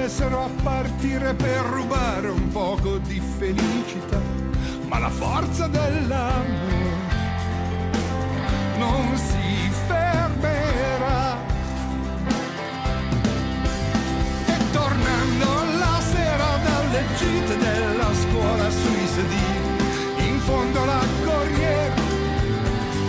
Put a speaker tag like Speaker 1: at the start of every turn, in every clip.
Speaker 1: stessero a partire per rubare un poco di felicità, ma la forza dell'amore non si fermerà. E tornando la sera dalle gite della scuola sui sedili, in fondo alla corriera,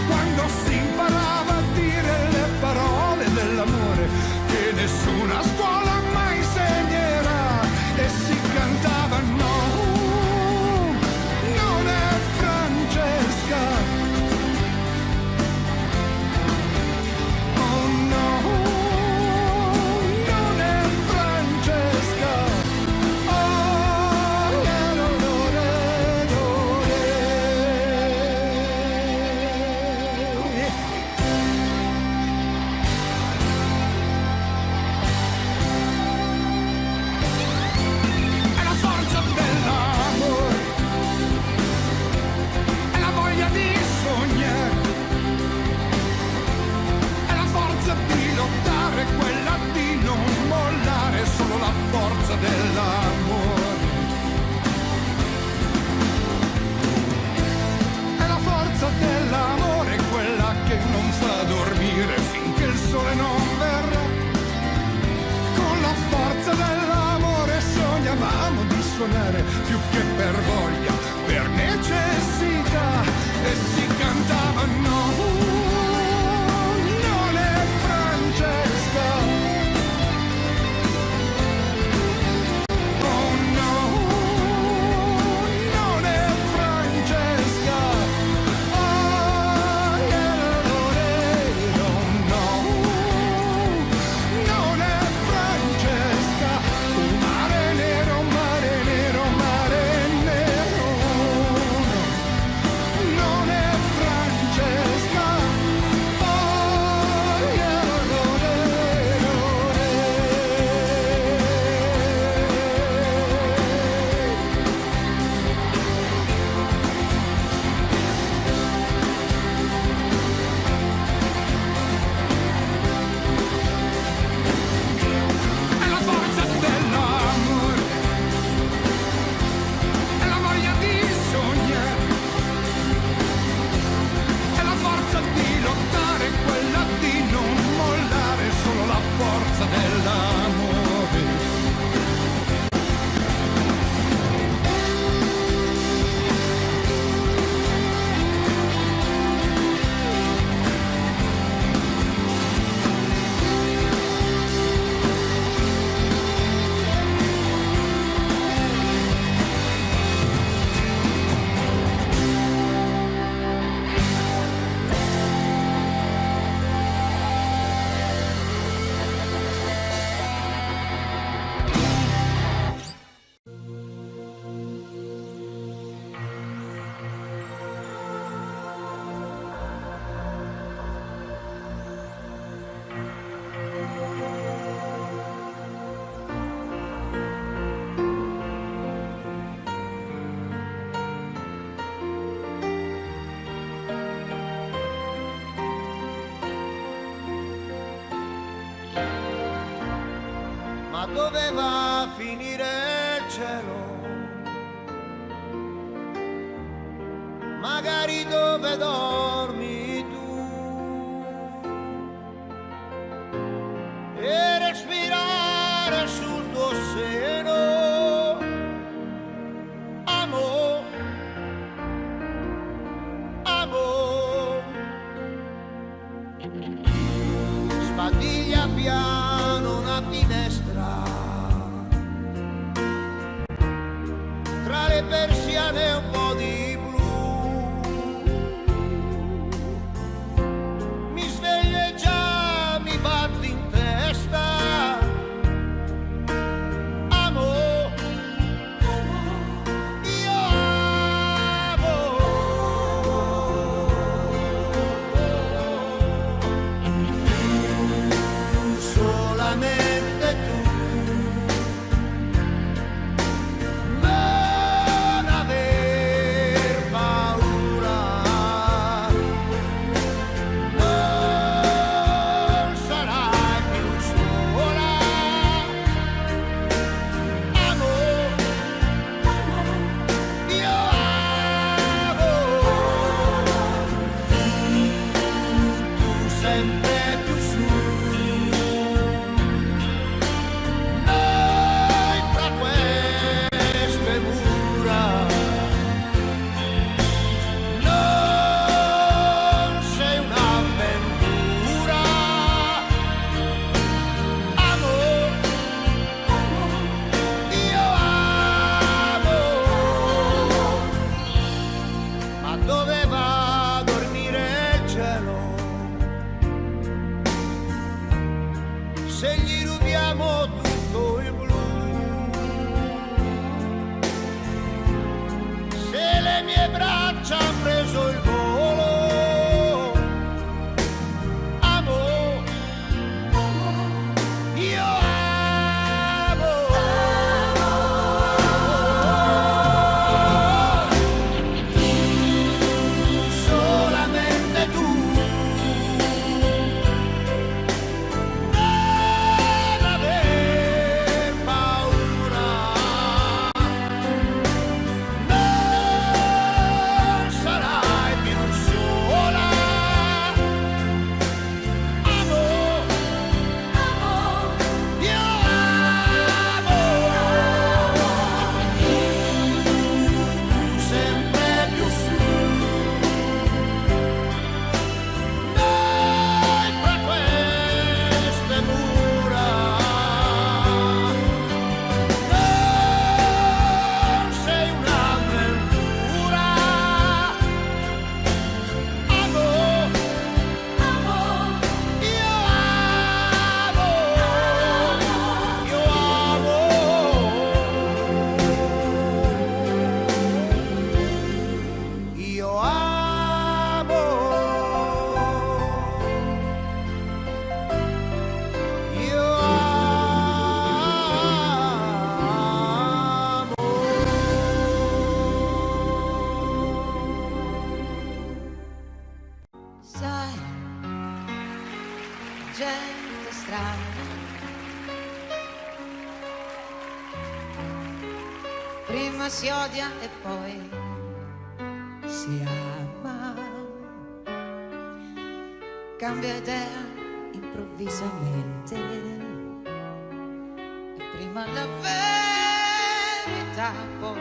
Speaker 1: quando si imparava a dire le parole dell'amore che nessuna scuola mai insegnerà, e si cantava no, non è Francesca, oh no, non è Francesca, oh yeah, no, no, no, è la forza dell'amore, è la voglia di sognare, è la forza di lottare, quella di non mollare, solo la forza dell'amore. È la forza dell'amore, quella che non fa dormire finché il sole non verrà. Con la forza dell'amore sognavamo di suonare più che per voglia, per necessità, e si cantava no, non è Francesca, oh no, non è Francesca, oh yeah, no, non è Francesca, un mare nero, mare nero, mare nero, no, non è Francesca, oh yeah, è la forza dell'amore, è la voglia di sognare, è la forza di lottare, quella di non mollare, solo la forza dell'amore.
Speaker 2: Ma dove va a finire il cielo? Magari dove dormi tu, e respirare sul tuo seno, amor, amor. Sbadiglia piano una finestra, tra le persiane un po' di blu, mi sveglio e già mi batti in testa, amor, io amo. Solamente tu, non avere le mie braccia han preso il volo. Amo, io amo. Solamente tu. Non aver paura. Non sarai più sola. Amo, io amo. Sempre più su. Noi fra queste mura. Non sei un'avventura. Amo, io amo. Io amo. Io amo. Io amo.
Speaker 3: Sai, gente strana, prima si odia e poi si ama, cambia idea improvvisamente, e prima la verità, poi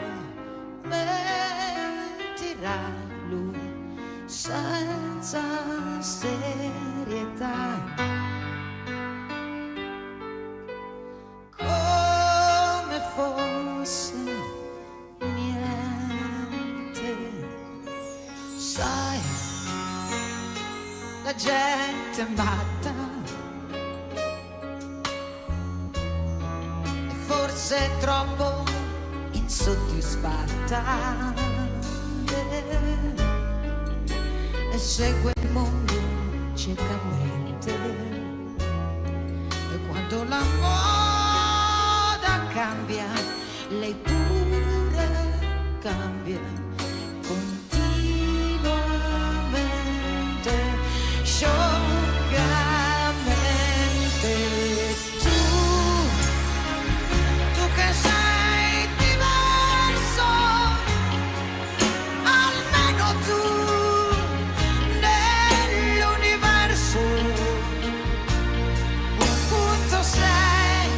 Speaker 3: mentirà lui senza serietà, come fosse niente. Sai, la gente matta, e forse troppo insoddisfatta, e segue il mondo ciecamente, e quando la moda cambia, lei pure cambia continuamente, sciocamente. Tu che sei diverso, almeno tu nell'universo, un punto sei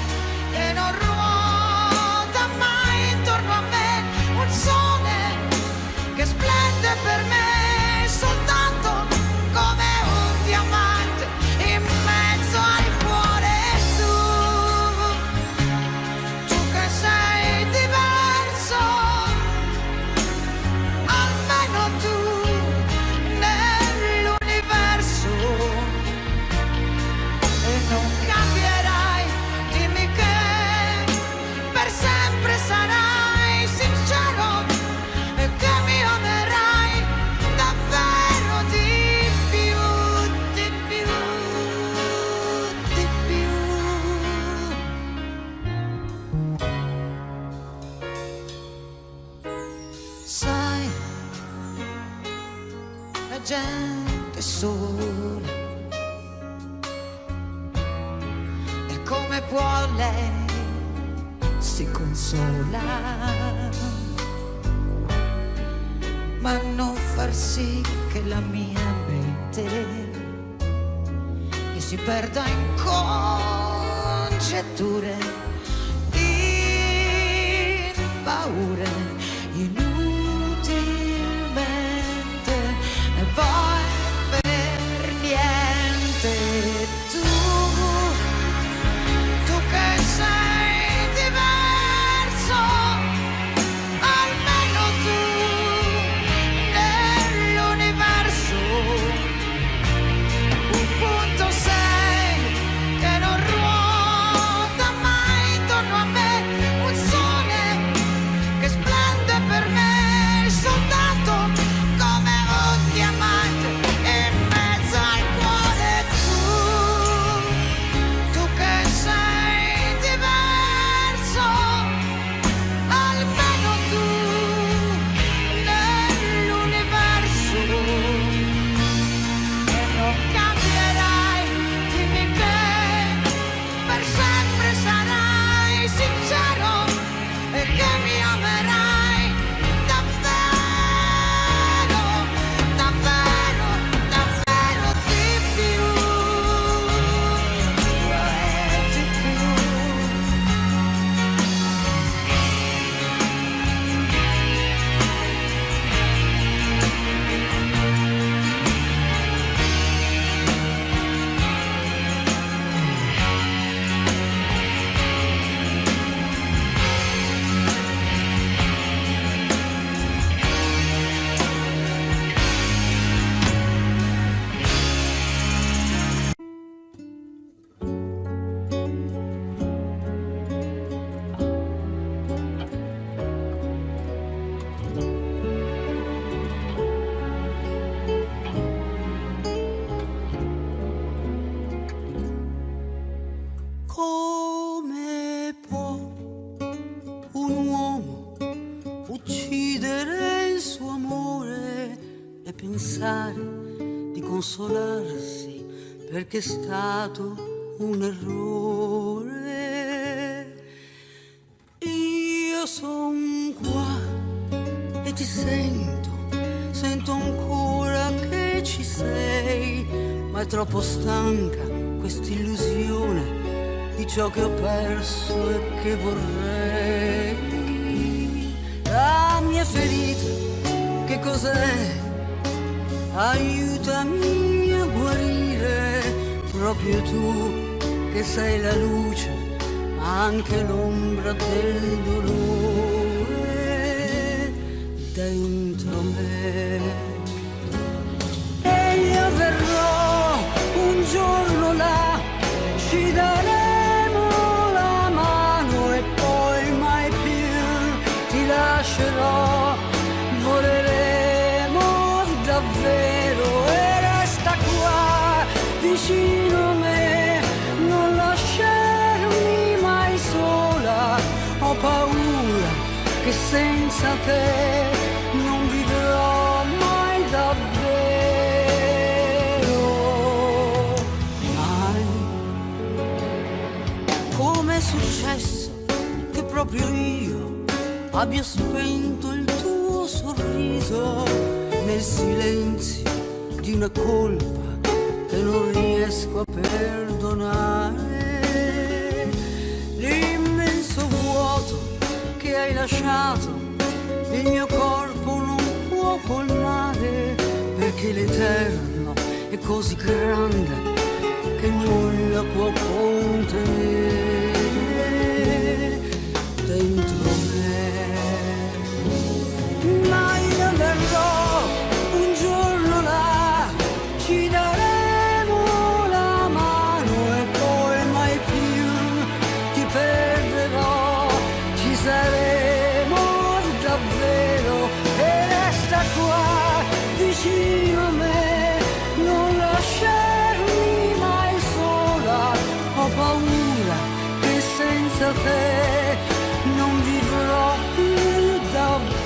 Speaker 3: che non ruota mai intorno a me, un sole che splende per me soltanto come un diamante in mezzo al cuore. Tu che sei diverso, almeno tu nell'universo, e non cambierai, dimmi che per sempre sarai sincero e che mi amerai davvero di più, di più, di più. Sai, la gente sola, e come può lei si consola, ma non far sì che la mia mente mi si perda in congetture, in paure, inutilmente, e poi per niente. Tu che sei diverso, almeno tu nell'universo, un punto sei che non ruota mai intorno a me, un sole che splende
Speaker 4: condividere il suo amore e pensare di consolarsi perché è stato un errore. Io son qua e ti sento ancora che ci sei, ma è troppo stanca quest'illusione di ciò che ho perso e che vorrei. La mia ferita, che cos'è? Aiutami a guarire, proprio tu che sei la luce, ma anche l'ombra del dolore dentro me. E io verrò un giorno là, ci daremo la mano e poi mai più ti lascerò, voleremo davvero e resta qua vicino a me, non lasciarmi mai sola, ho paura che senza te non vivrò mai davvero, mai. Com'è successo che proprio io abbia spento il tuo sorriso nel silenzio di una colpa che non riesco a perdonare, l'immenso vuoto che hai lasciato il mio corpo non può colmare, perché l'eterno è così grande che nulla può contenere dentro me. Ma io verrò un giorno là, ci daremo la mano e poi mai più ti perderò, ci saremo davvero e resta qua vicino a me, non lasciarmi mai sola, ho paura che senza te non vivrò più davvero.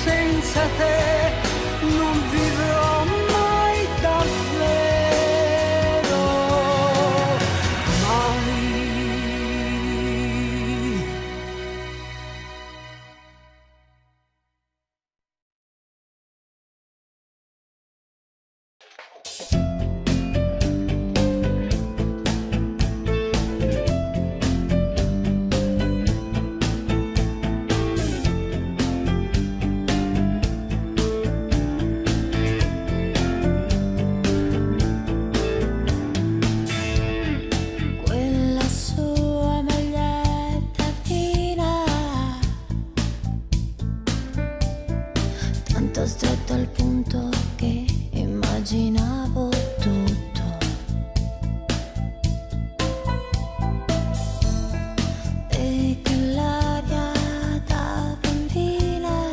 Speaker 4: Senza te non vivrò mai davvero, mai.
Speaker 5: Stretto al punto che immaginavo tutto. E che l'aria da bambina,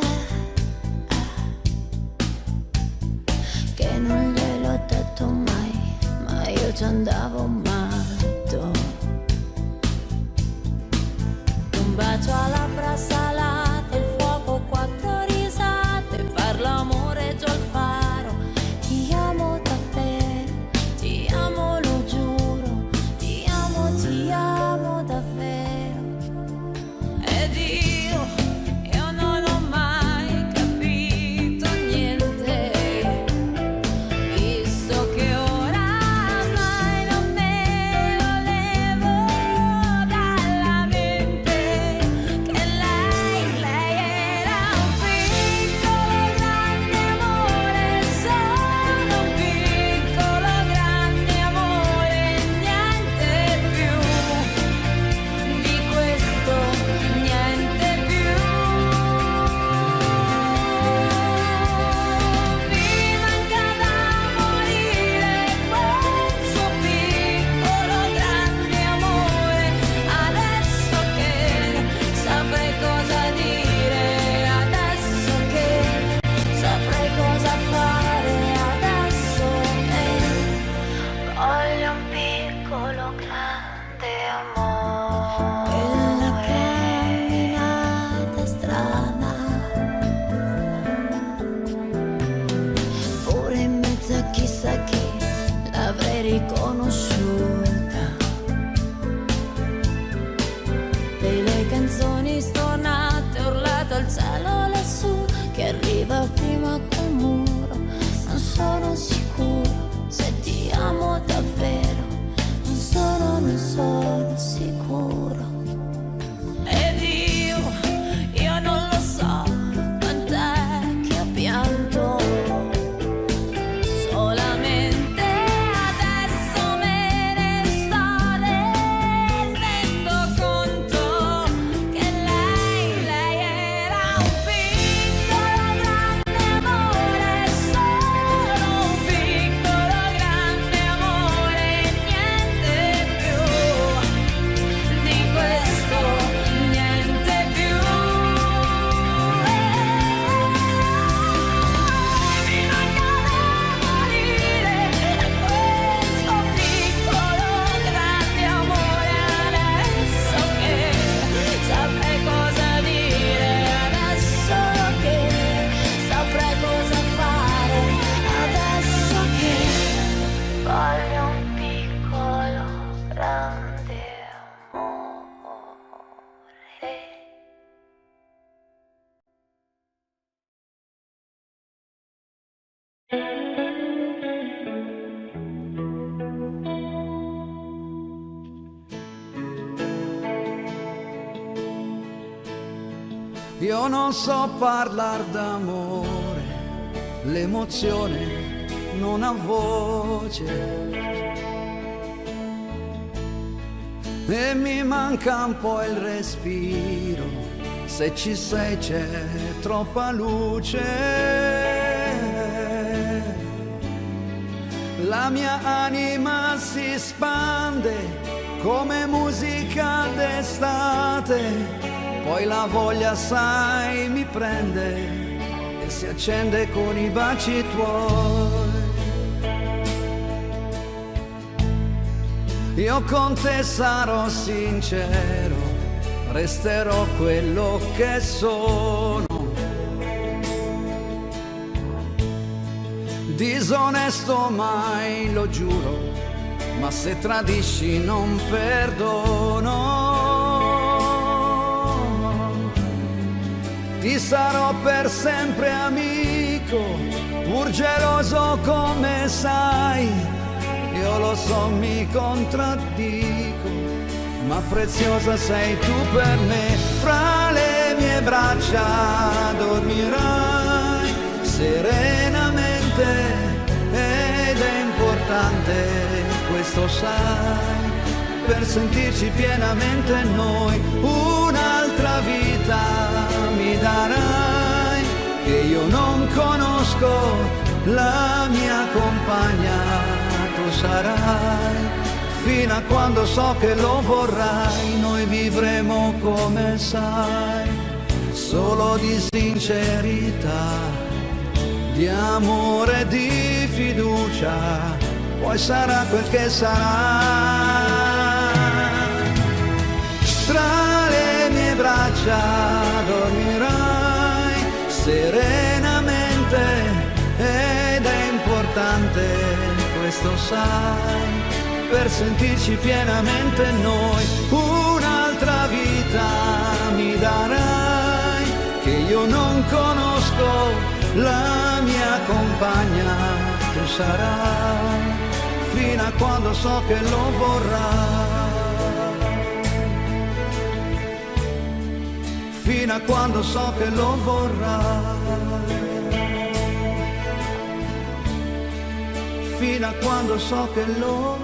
Speaker 5: che non gliel'ho detto mai, ma io ci andavo matto. Un bacio alla labbra salate, il fuoco, 4 risate, far l'amore giù al faro. Ti amo davvero, ti amo, lo giuro, ti amo davvero. Ed io non ho mai capito niente, visto che oramai non me lo levo dalla mente.
Speaker 6: Io non so parlare d'amore, l'emozione non ha voce. E mi manca un po' il respiro, se ci sei c'è troppa luce. La mia anima si spande come musica d'estate, poi la voglia sai mi prende e si accende con i baci tuoi. Io con te sarò sincero, resterò quello che sono. Disonesto mai, lo giuro, ma se tradisci non perdono. Ti sarò per sempre amico, pur geloso come sai. Io lo so, mi contraddico, ma preziosa sei tu per me. Fra le mie braccia dormirai serenamente ed è importante, questo sai, per sentirci pienamente noi. Un'altra vita mi darai che io non conosco, la mia compagna tu sarai, fino a quando so che lo vorrai. Noi vivremo come sai, solo di sincerità, di amore, di fiducia, poi sarà quel che sarà. Tra le mie braccia dormirai serenamente ed è importante, questo sai, per sentirci pienamente noi. Un'altra vita mi darai che io non conosco, la mia compagna tu sarai, fino a quando so che lo vorrai, fino a quando so che lo vorrai, fino a quando so che lo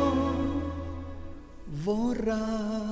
Speaker 6: vorrai.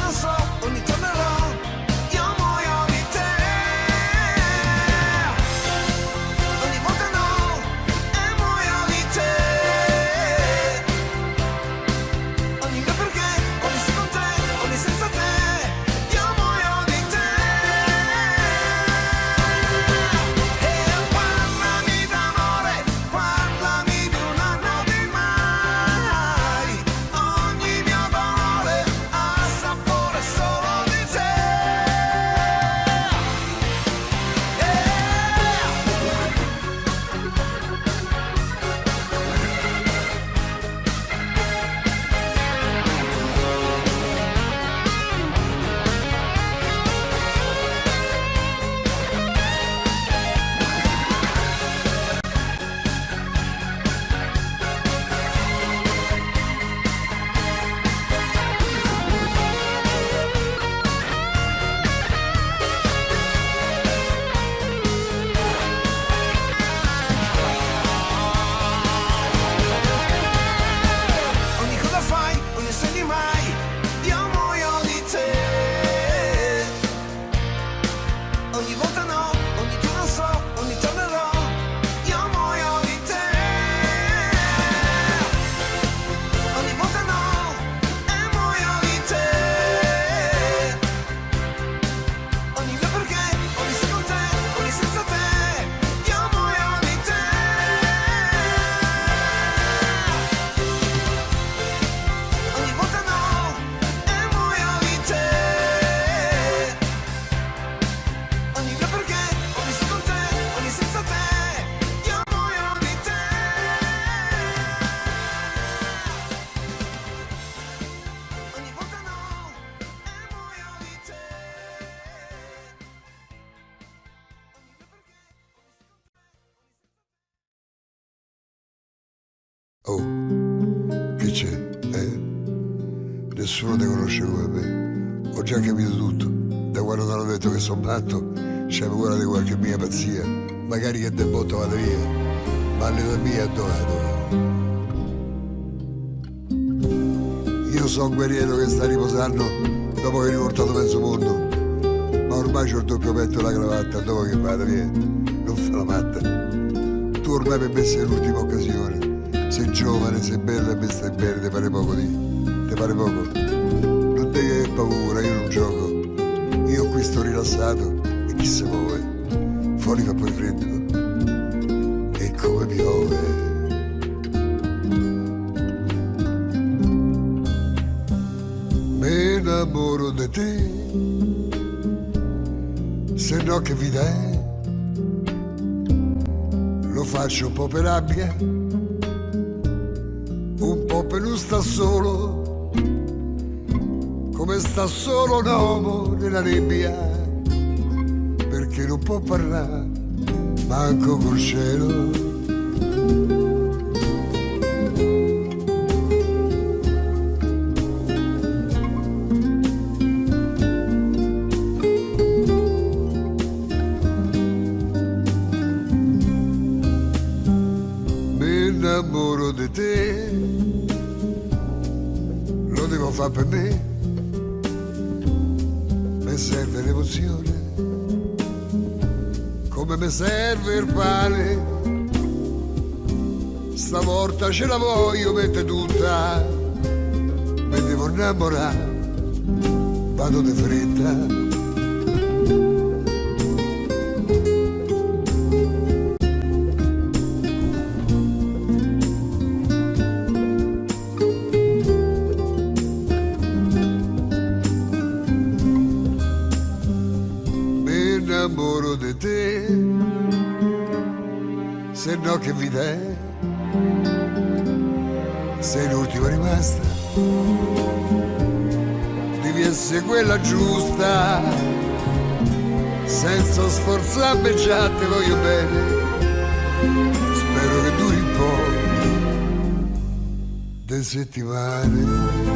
Speaker 6: non so, ogni tornerò, io muoio di te. Ogni volta no, e muoio di te. Ogni mio perché, ogni se con te, ogni senza te, io muoio di te. E parlami d'amore, parlami di un anno di mai. Ogni mio dolore ha sapore solo di te. Ogni cosa fai, ogni segni mai, io muoio di te. Ogni volta no, ogni tu non so, ogni tornerò, io muoio di te. Ogni volta no, e muoio di te. Ogni mio perché, ogni se con te, ogni senza te, io muoio di te. Ogni volta no, e muoio di te. Ogni mio perché, ogni se con te, ogni senza te, io muoio di te. Ogni volta no, e muoio di te.
Speaker 7: Oh, che c'è? Nessuno ti conosce come me. Ho già capito tutto. Da quando ti hanno detto che sono matto, c'è paura di qualche mia pazzia. Magari che del botto vado via, ma l'età mia è dove? Io sono un guerriero che sta riposando dopo che ho riportato mezzo mondo. Ma ormai c'ho il doppio petto e la cravatta, dopo che vado via. Non fa la matta. Tu ormai per me sei l'ultima occasione. Sei giovane, sei bella e me stai bene, ti pare poco ti pare poco? Non devi avere paura, io non gioco. Io qui sto rilassato e chi se muove? Fuori fa poi freddo e come piove. Me innamoro di te, se no che vita è? Lo faccio un po' per rabbia, un po' per non sta solo, come sta solo un uomo nella nebbia, perché non può parlare manco col cielo. Mi innamoro di te, lo devo fare per me, mi serve l'emozione, come mi serve il pane, stavolta ce la voglio mettere tutta, mi devo innamorare, vado di fretta. Innamoro di te, se no che vita è? Sei l'ultima rimasta, devi essere quella giusta, senza sforzarmi già te voglio bene, spero che duri un po' di settimane.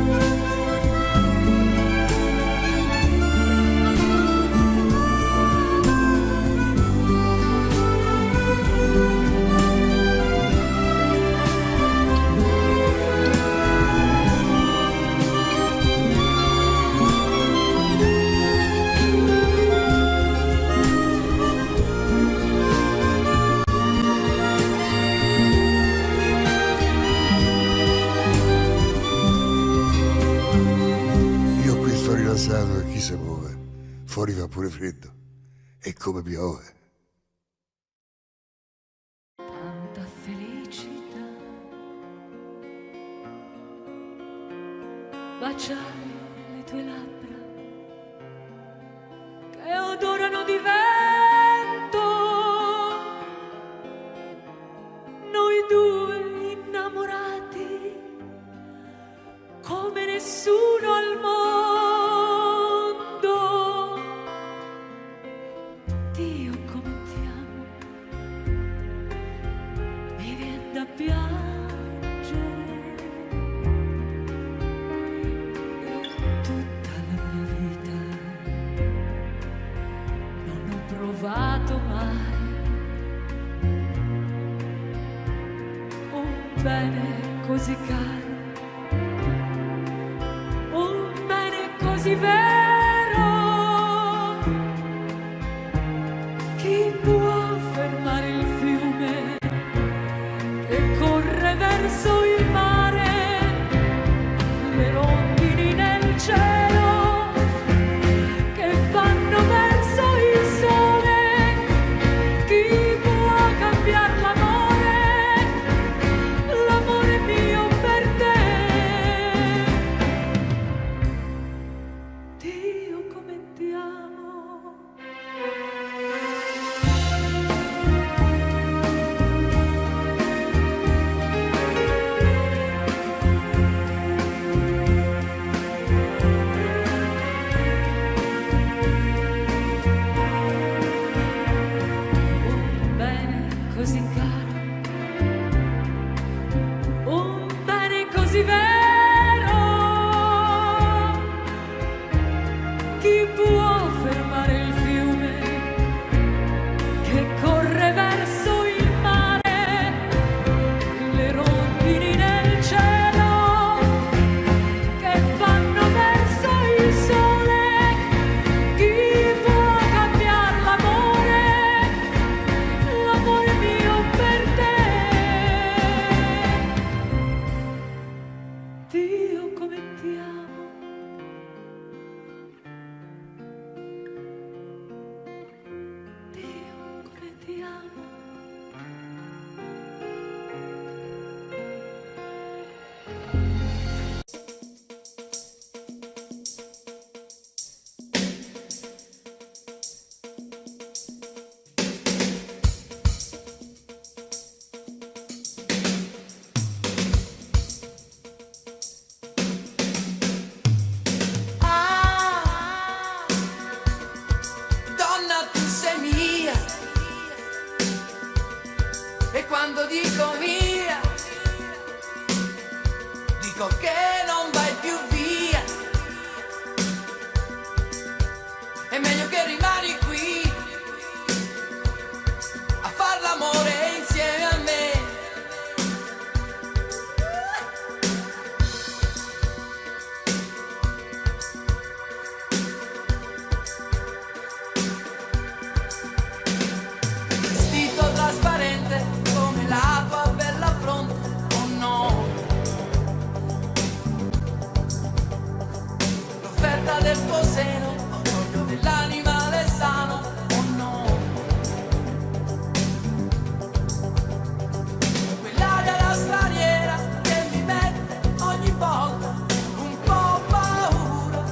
Speaker 7: passato e chi si muove, fuori fa pure freddo e come piove.
Speaker 5: Tanta felicità, baciare le tue labbra che odorano di vento, noi due innamorati come nessuno al mondo. Dio come ti amo, mi viene da piangere. Tutta la mia vita non ho provato mai un bene così caro, un bene così vero. Chi può fermare il fiume che corre verso il mare, le rondini nel cielo che vanno verso il sole? Chi può cambiare l'amore, l'amore mio per te? Dio come ti amo. Un bene così caro, un bene così vero. Chi può fermare il fiume che corre verso il mare, le rondini nel cielo che vanno verso il sole? Chi può cambiare l'amore, l'amore mio per te? Dio come ti amo. Dio come ti amo.
Speaker 4: Donna, tu sei mia, e quando dico mia, dico che non vai più via. È meglio che rimani qui a far l'amore insieme a me. Vestito trasparente come la tua bella fronte, oh no. L'offerta del tuo seno, orgoglio dell'animale sano, oh no. Quell'aria da straniera che mi mette ogni volta un po' paura,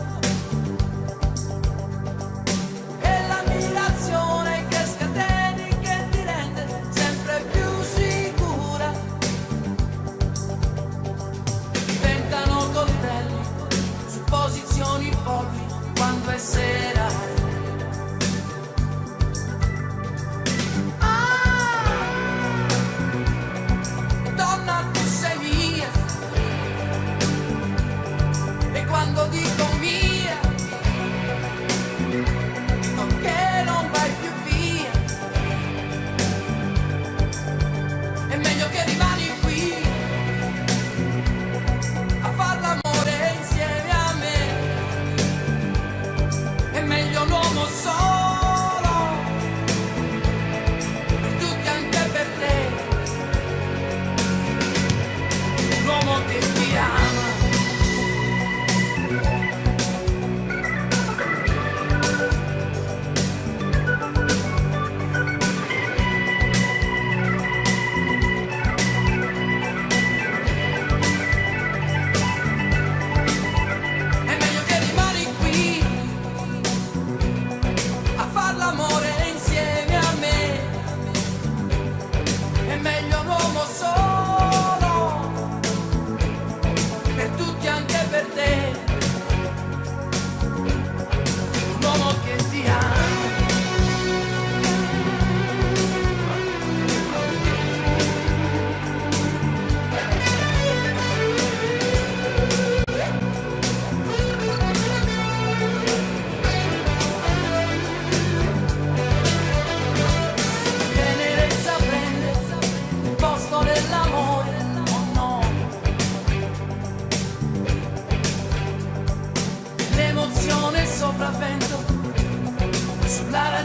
Speaker 4: e l'ammirazione che scateni, che ti rende sempre più sicura. Diventano coltelli su posizioni folli quando è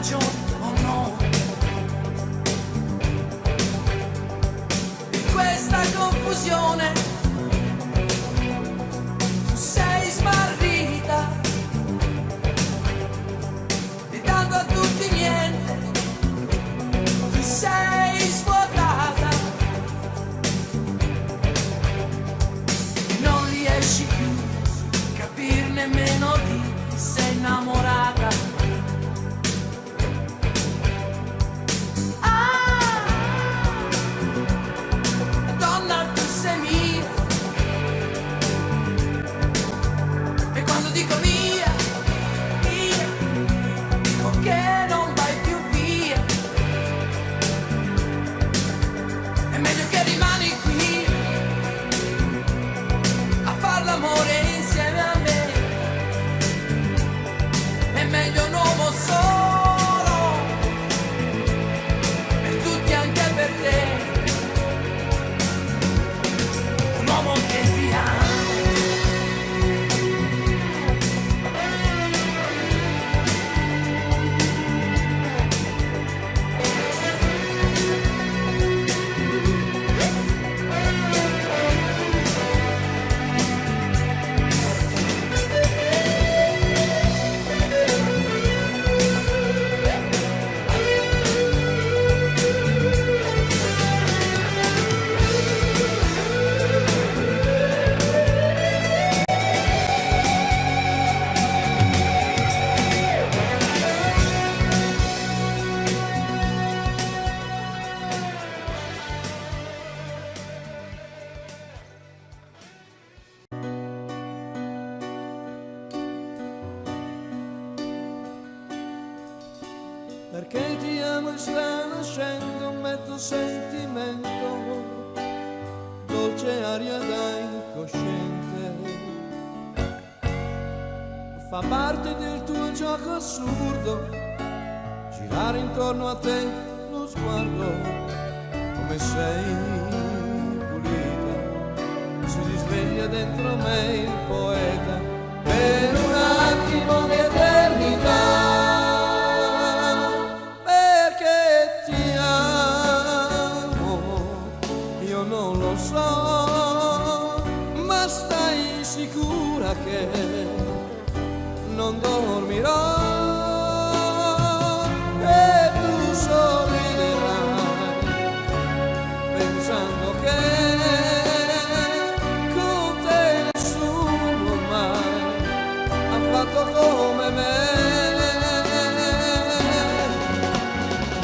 Speaker 4: ragione o no. In questa confusione tu sei smarrita, e dando a tutti niente ti sei svuotata. Non riesci più a capire nemmeno di chi sei innamorata. Donna, tu sei mia, e quando dico via, via, dico che non vai più via. È meglio che rimani qui a far l'amore insieme a me. È meglio un uomo solo per tutti, anche per te. Un uomo che ti ama.
Speaker 8: Perché ti amo e sta nascendo un mezzo sentimento, dolce aria da incosciente. Fa parte del tuo gioco assurdo, girare intorno a te lo sguardo, come sei pulita, si risveglia dentro me il poeta, per un attimo di eternità. Non lo so, ma stai sicura che non dormirò e tu sorriderai pensando che con te nessuno mai ha fatto come me.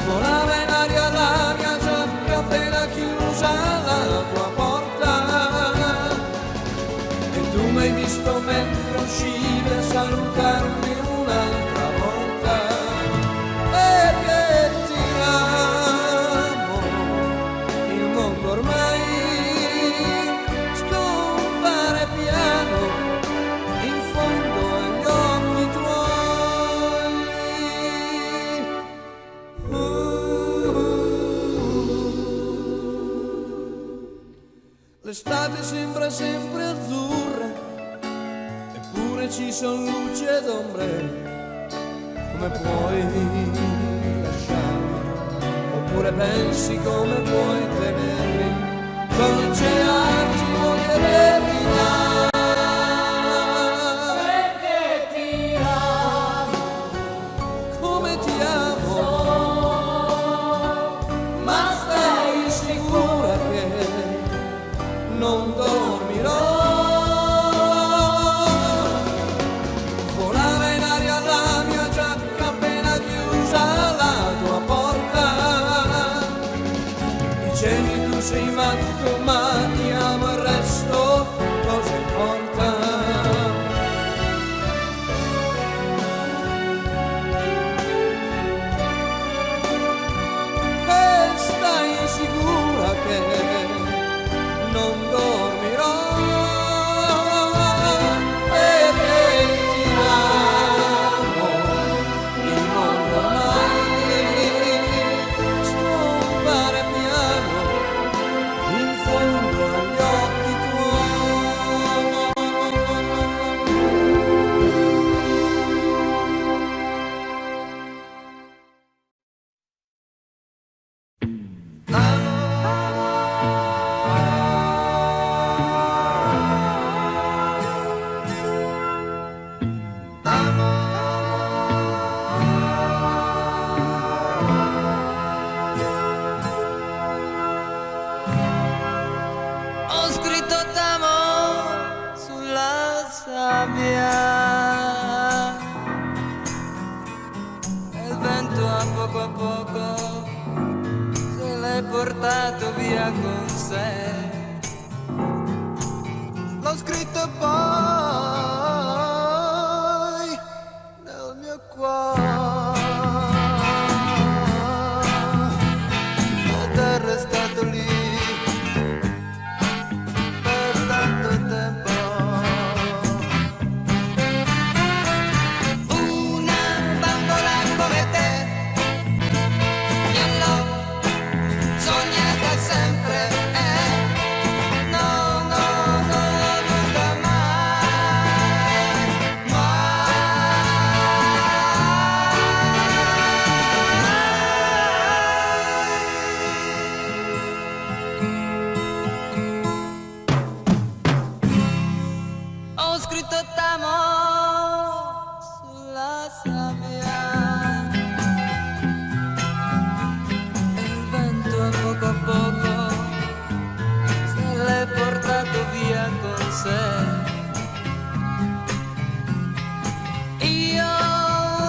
Speaker 8: Volava in aria la mia giacca appena chiusa la tua porta, e tu mi hai visto mentre uscivi a salutarmi un'altra volta, perché ti amo, il mondo ormai scompare piano in fondo agli occhi tuoi. L'estate sembra sempre azzurra, eppure ci son luci ed ombre. Come puoi lasciarmi, oppure pensi come puoi tenermi, dolce attimo di eternità. Perché ti amo, come ti amo, ma stai sicura che non dormirò. Volava in aria la mia giacca appena chiusa la tua porta, dicevi tu sei matto ma ti amo il resto portato via con sé.
Speaker 6: L'ho scritto poi nel mio cuore ed è restato lì per tanto tempo. Una bambola come te io l'ho sognata sempre. No, no, no, nunca mai, mai. Ho scritto t'amo sulla sabbia e il vento a poco se l'è portato via con sé. Io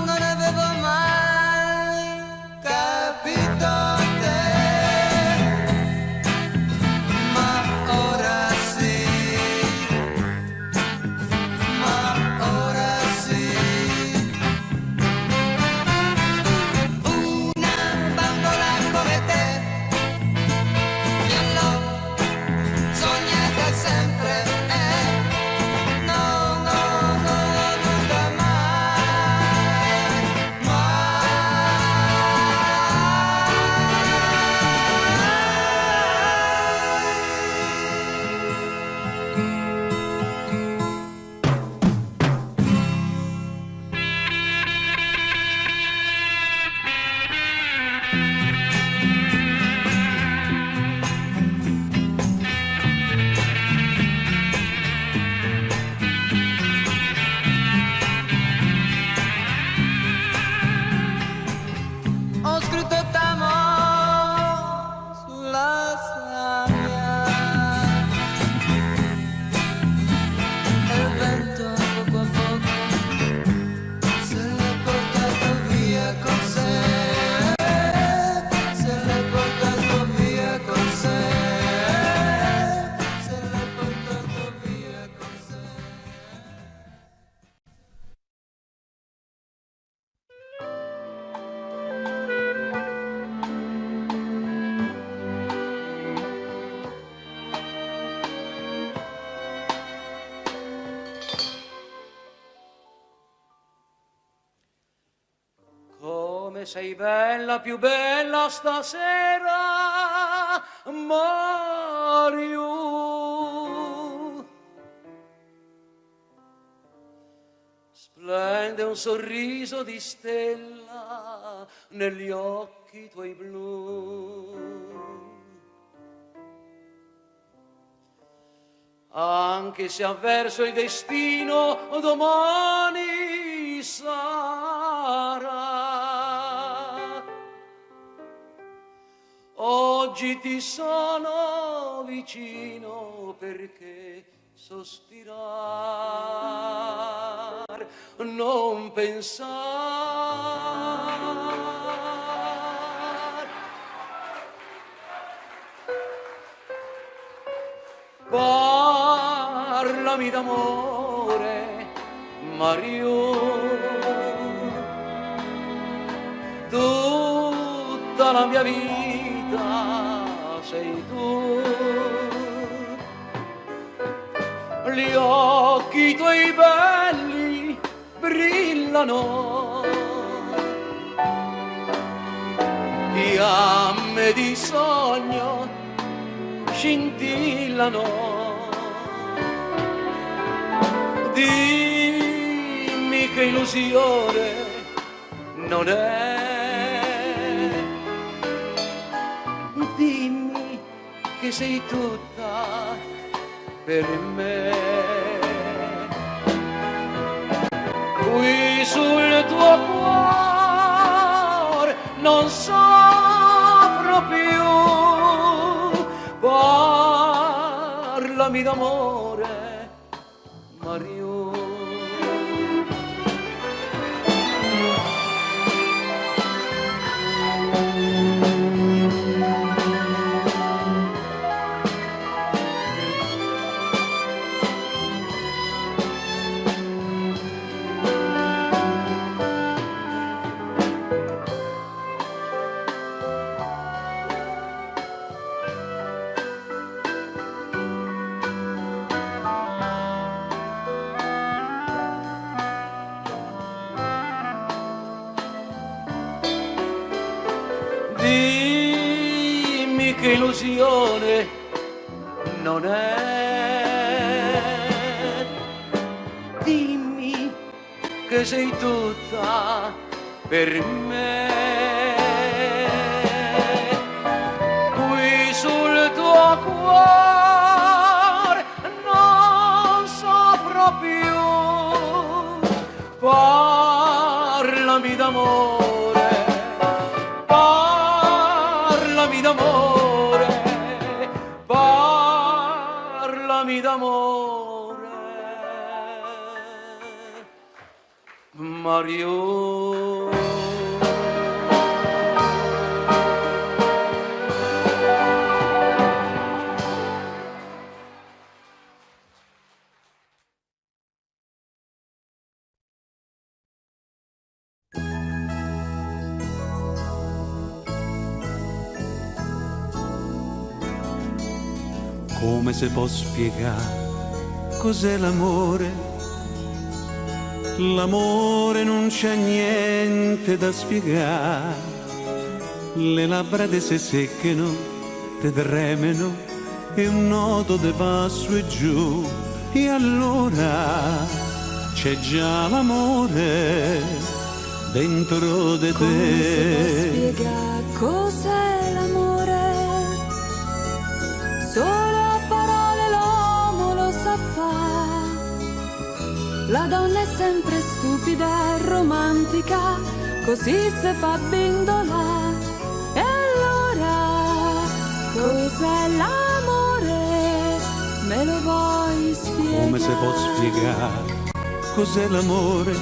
Speaker 6: non avevo mai capito te, ma ora sì, ma ora sì. Una bambola come te io l'ho sognata sempre. No, no, no, nunca mai, ho scritto t'amo sulla sabbia e il vento a poco se l'è portato via con sé, se l'è portato via con sé, se l'è portato via con sé.
Speaker 8: Come sei bella, più bella stasera, Mario. Splende un sorriso di stella negli occhi tuoi blu. Anche se avverso il destino domani sarà, oggi ti sono vicino perché sospirar, non pensar. Parlami d'amore, Mario, tutta la mia vita sei tu. Gli occhi tuoi belli brillano, fiamme di sogno scintillano. Dimmi che illusione non è, dimmi che sei tutta per me. Qui sul tuo cuore non soffro più, parlami d'amore, Mario. che illusione non è. Dimmi che sei tutta per me. Qui sul tuo cuore non saprò più. Parlami d'amore, parlami d'amore, parlami d'amore, Mario.
Speaker 9: Come si può spiegare cos'è l'amore? L'amore non c'è niente da spiegare. Le labbra te si seccano, te tremano e un nodo te va su e giù. E allora c'è già l'amore dentro di te.
Speaker 5: Come si può spiegare cos'è l'amore? Solo a parole l'uomo lo sa fare. La donna è sempre stupida e romantica, così si fa bindola. E allora cos'è l'amore? Me lo vuoi spiegare?
Speaker 9: Come si può spiegare cos'è l'amore?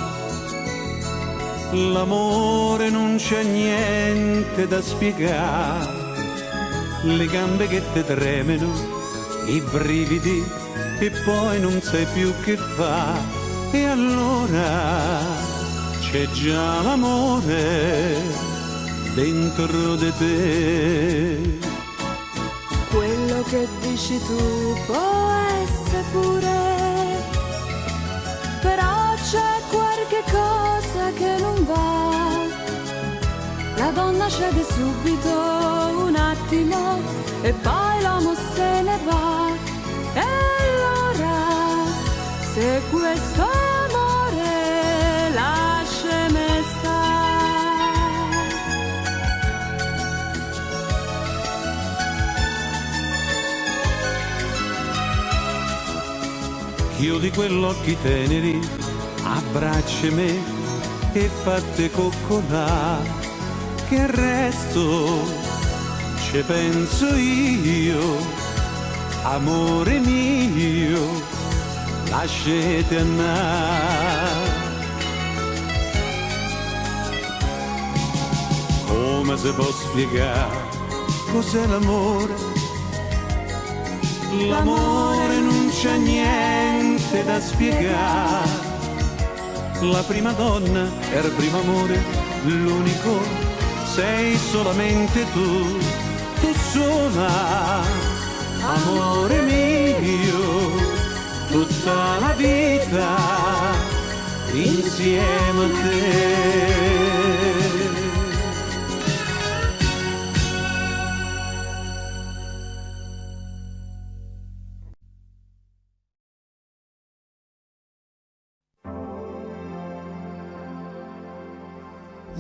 Speaker 9: L'amore non c'è niente da spiegare. Le gambe che ti tremano, i brividi e poi non sai più che fa. E allora c'è già l'amore dentro di te.
Speaker 5: Quello che dici tu può essere pure, però c'è qualche cosa che non va. La donna cede subito un attimo e poi l'uomo se ne va. E allora, se questo amore lasciami stare.
Speaker 9: Chiudi quell'occhi teneri, abbracciami e fate coccolà. Che il resto ci penso io, amore mio, lasciate andare. Come si può spiegare cos'è l'amore? L'amore non c'è niente da spiegare. La prima donna era il primo amore, l'unico sei solamente tu, tu sola, amore mio, tutta la vita insieme a te.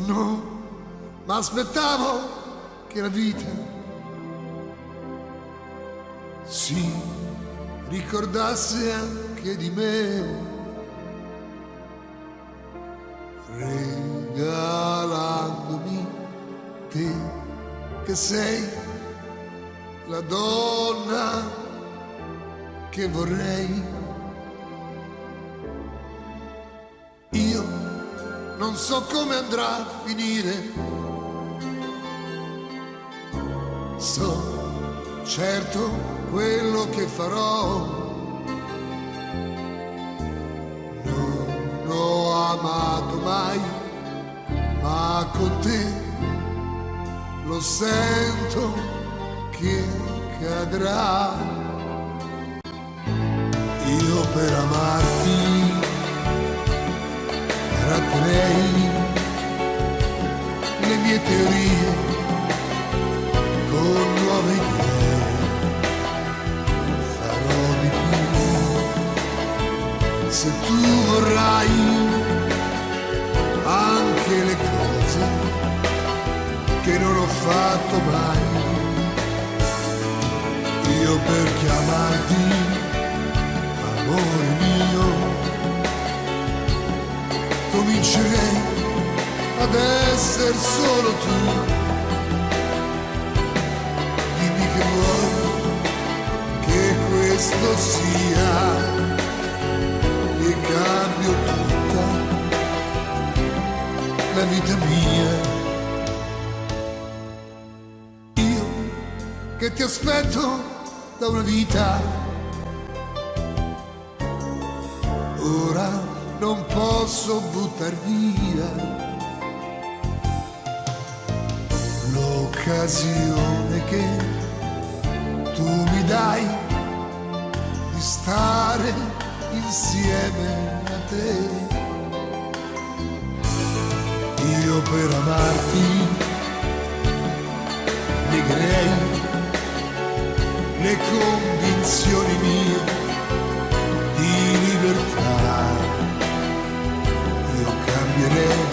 Speaker 7: No, ma aspettavo che la vita si ricordasse anche di me, regalandomi te che sei la donna che vorrei. Io non so come andrà a finire, so certo quello che farò. Non ho amato mai, ma con te lo sento che cadrà. Io per amarti tratterei le mie teorie con nuove idee, farò di più. Se tu vorrai anche le cose che non ho fatto mai, io per chiamarti amore mio comincerei ad essere solo tu. Dimmi che vuoi che questo sia e cambio tutta la vita mia. Io che ti aspetto da una vita, ora non posso buttar via l'occasione che tu mi dai di stare insieme a te. Io per amarti negherei le convinzioni mie di libertà. Io cambierei,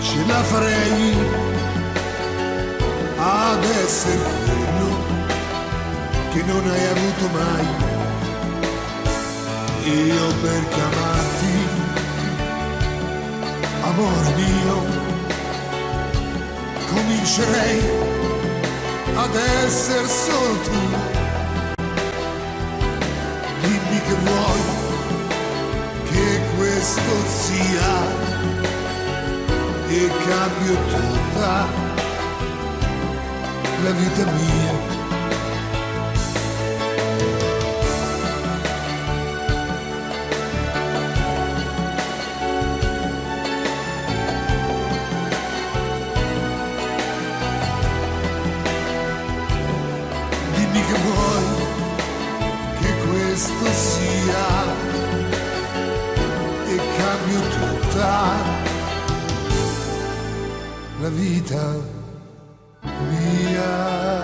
Speaker 7: ce la farei ad essere quello che non hai avuto mai. Io per chiamarti amore mio comincerei ad essere solo tu. Dimmi che vuoi che questo sia e cambio tutta la vita mia. Questo sia e cambio tutta la vita mia.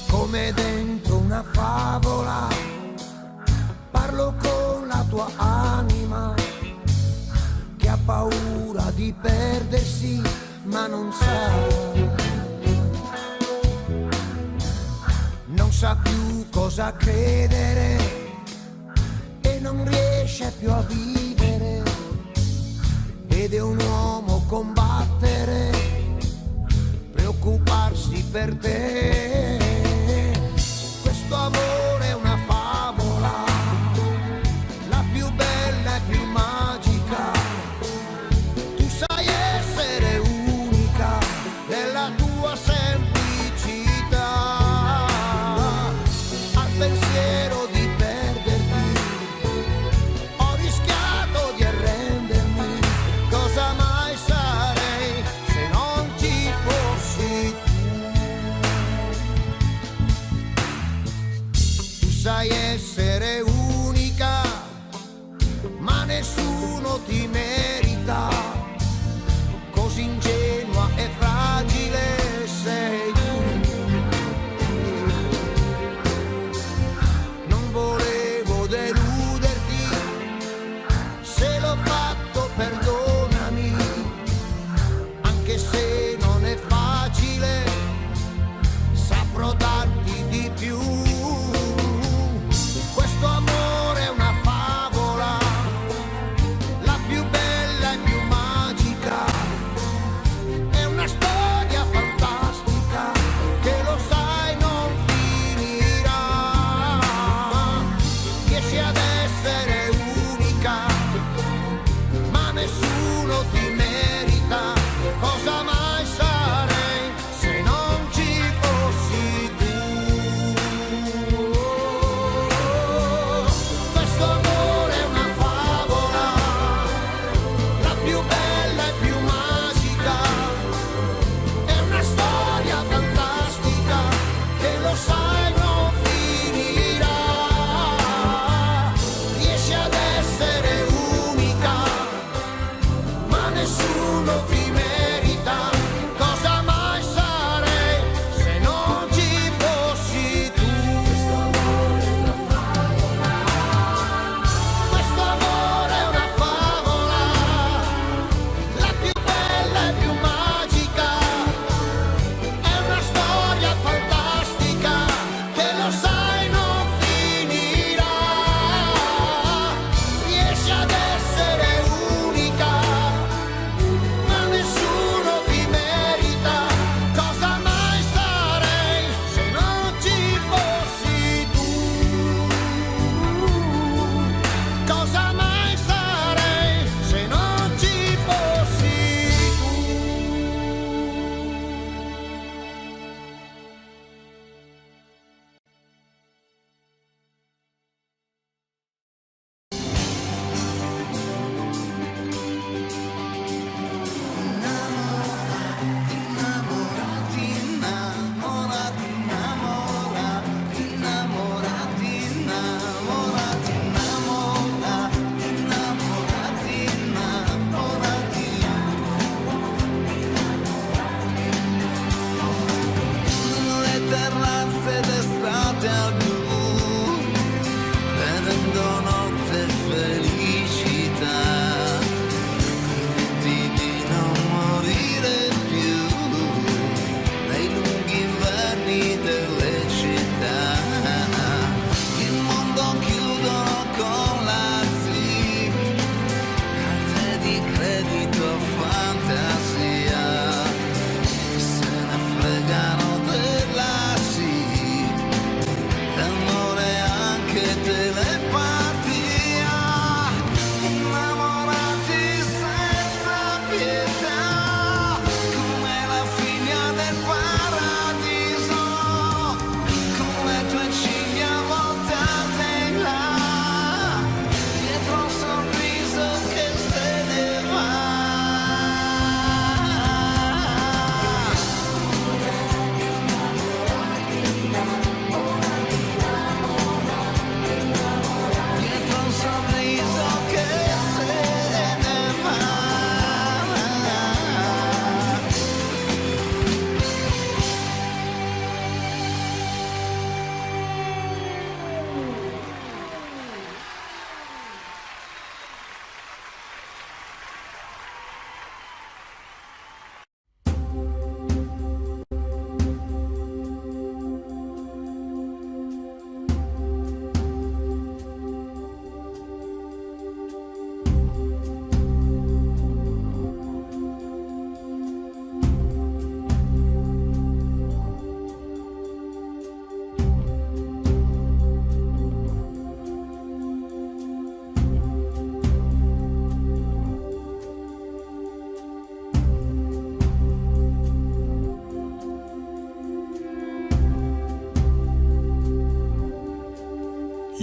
Speaker 2: Come dentro una favola, parlo con la tua anima, che ha paura di perdersi ma non sa più cosa credere e non riesce più a vivere, vede un uomo combattere, preoccuparsi per te. Questo amore è una favola, la più bella e più magica. Tu sai essere unica nella tua semplicità. Al pensiero di perderti ho rischiato di arrendermi. Cosa mai sarei se non ci fossi tu? Tu sai essere unica, ma nessuno ti merita. Così ingenua e fragile sei tu. Non volevo deluderti, se l'ho fatto perdonami, anche se non è facile, saprò darti di più. Questo amore è una favola, la più bella e più magica. È una storia fantastica che lo sai non finirà. Riesci ad essere unica, ma nessuno ti merita. Cosa mai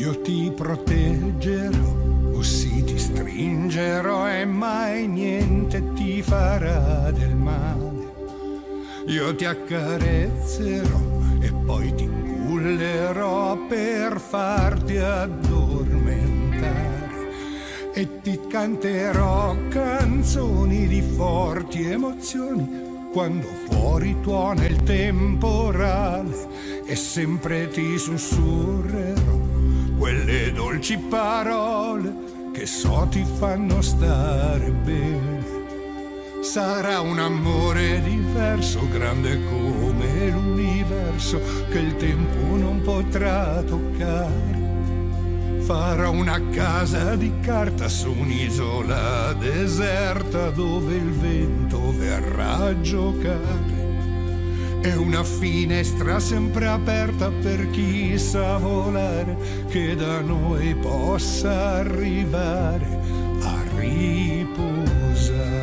Speaker 1: Io ti proteggerò, o sì ti stringerò e mai niente ti farà del male. Io ti accarezzerò e poi ti cullerò per farti addormentare e ti canterò canzoni di forti emozioni quando fuori tuona il temporale e sempre ti sussurrerò quelle dolci parole che so ti fanno stare bene. Sarà un amore diverso, grande come l'universo, che il tempo non potrà toccare. Farò una casa di carta su un'isola deserta dove il vento verrà a giocare. E una finestra sempre aperta per chi sa volare, che da noi possa arrivare a riposare.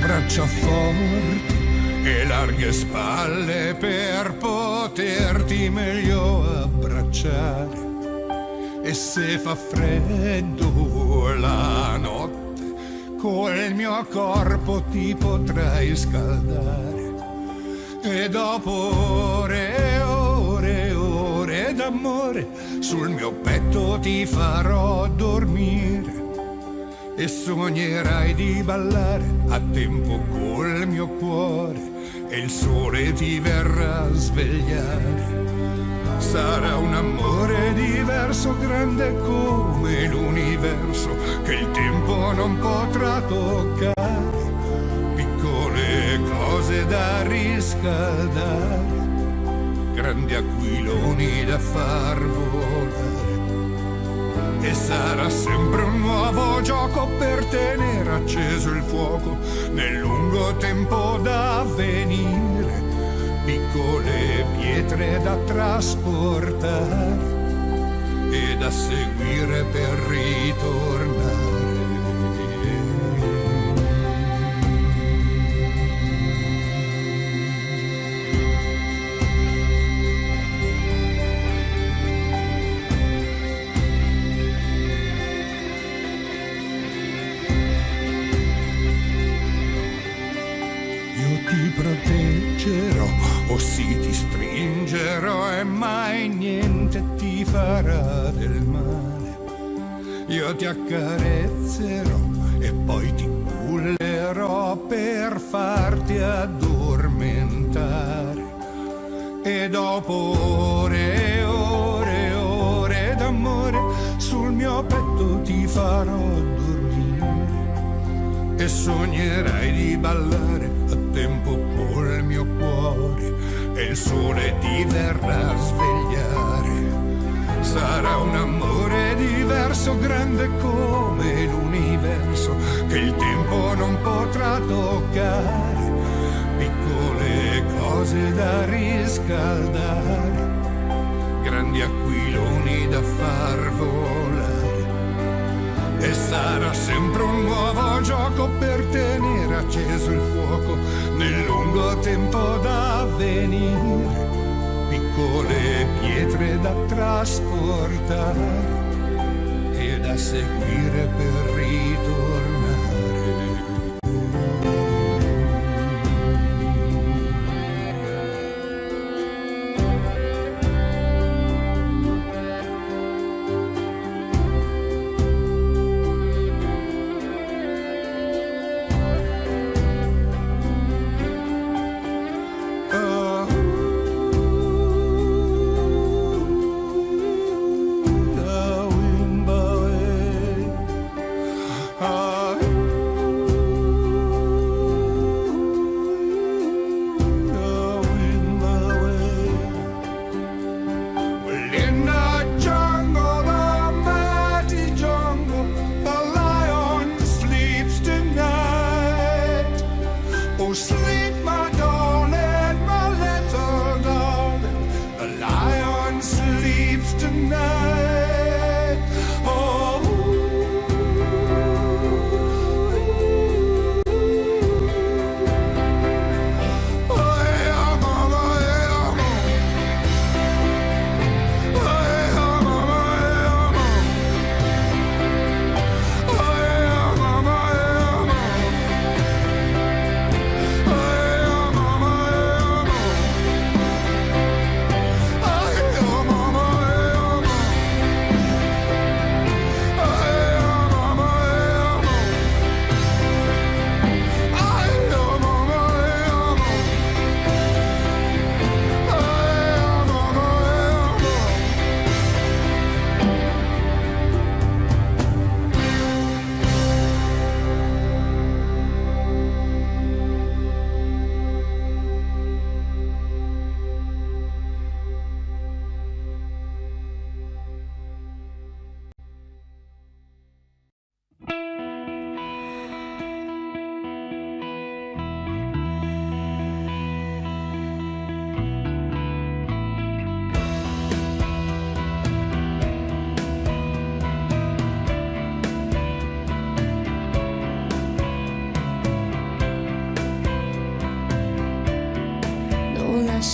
Speaker 1: Braccia forti e larghe spalle per poterti meglio abbracciare. E se fa freddo la notte, col mio corpo ti potrai scaldare. E dopo ore e ore e ore d'amore, sul mio petto ti farò dormire. E sognerai di ballare a tempo col mio cuore e il sole ti verrà a svegliare. Sarà un amore diverso, grande come l'universo, che il tempo non potrà toccare. Piccole cose da riscaldare, grandi aquiloni da far volare. E sarà sempre un nuovo gioco per tenere acceso il fuoco nel lungo tempo da venire. Piccole pietre da trasportare e da seguire per ritornare. Proteggerò, o sì ti stringerò e mai niente ti farà del male. Io ti accarezzerò e poi ti cullerò per farti addormentare. E dopo ore e ore e ore d'amore, sul mio petto ti farò dormire. E sognerai di ballare a tempo col mio cuore e il sole ti verrà a svegliare. Sarà un amore diverso, grande come l'universo, che il tempo non potrà toccare. Piccole cose da riscaldare, grandi aquiloni da far volare. E sarà sempre un nuovo gioco per tenere acceso il fuoco nel lungo tempo da venire. Piccole pietre da trasportare e da seguire per ritornare.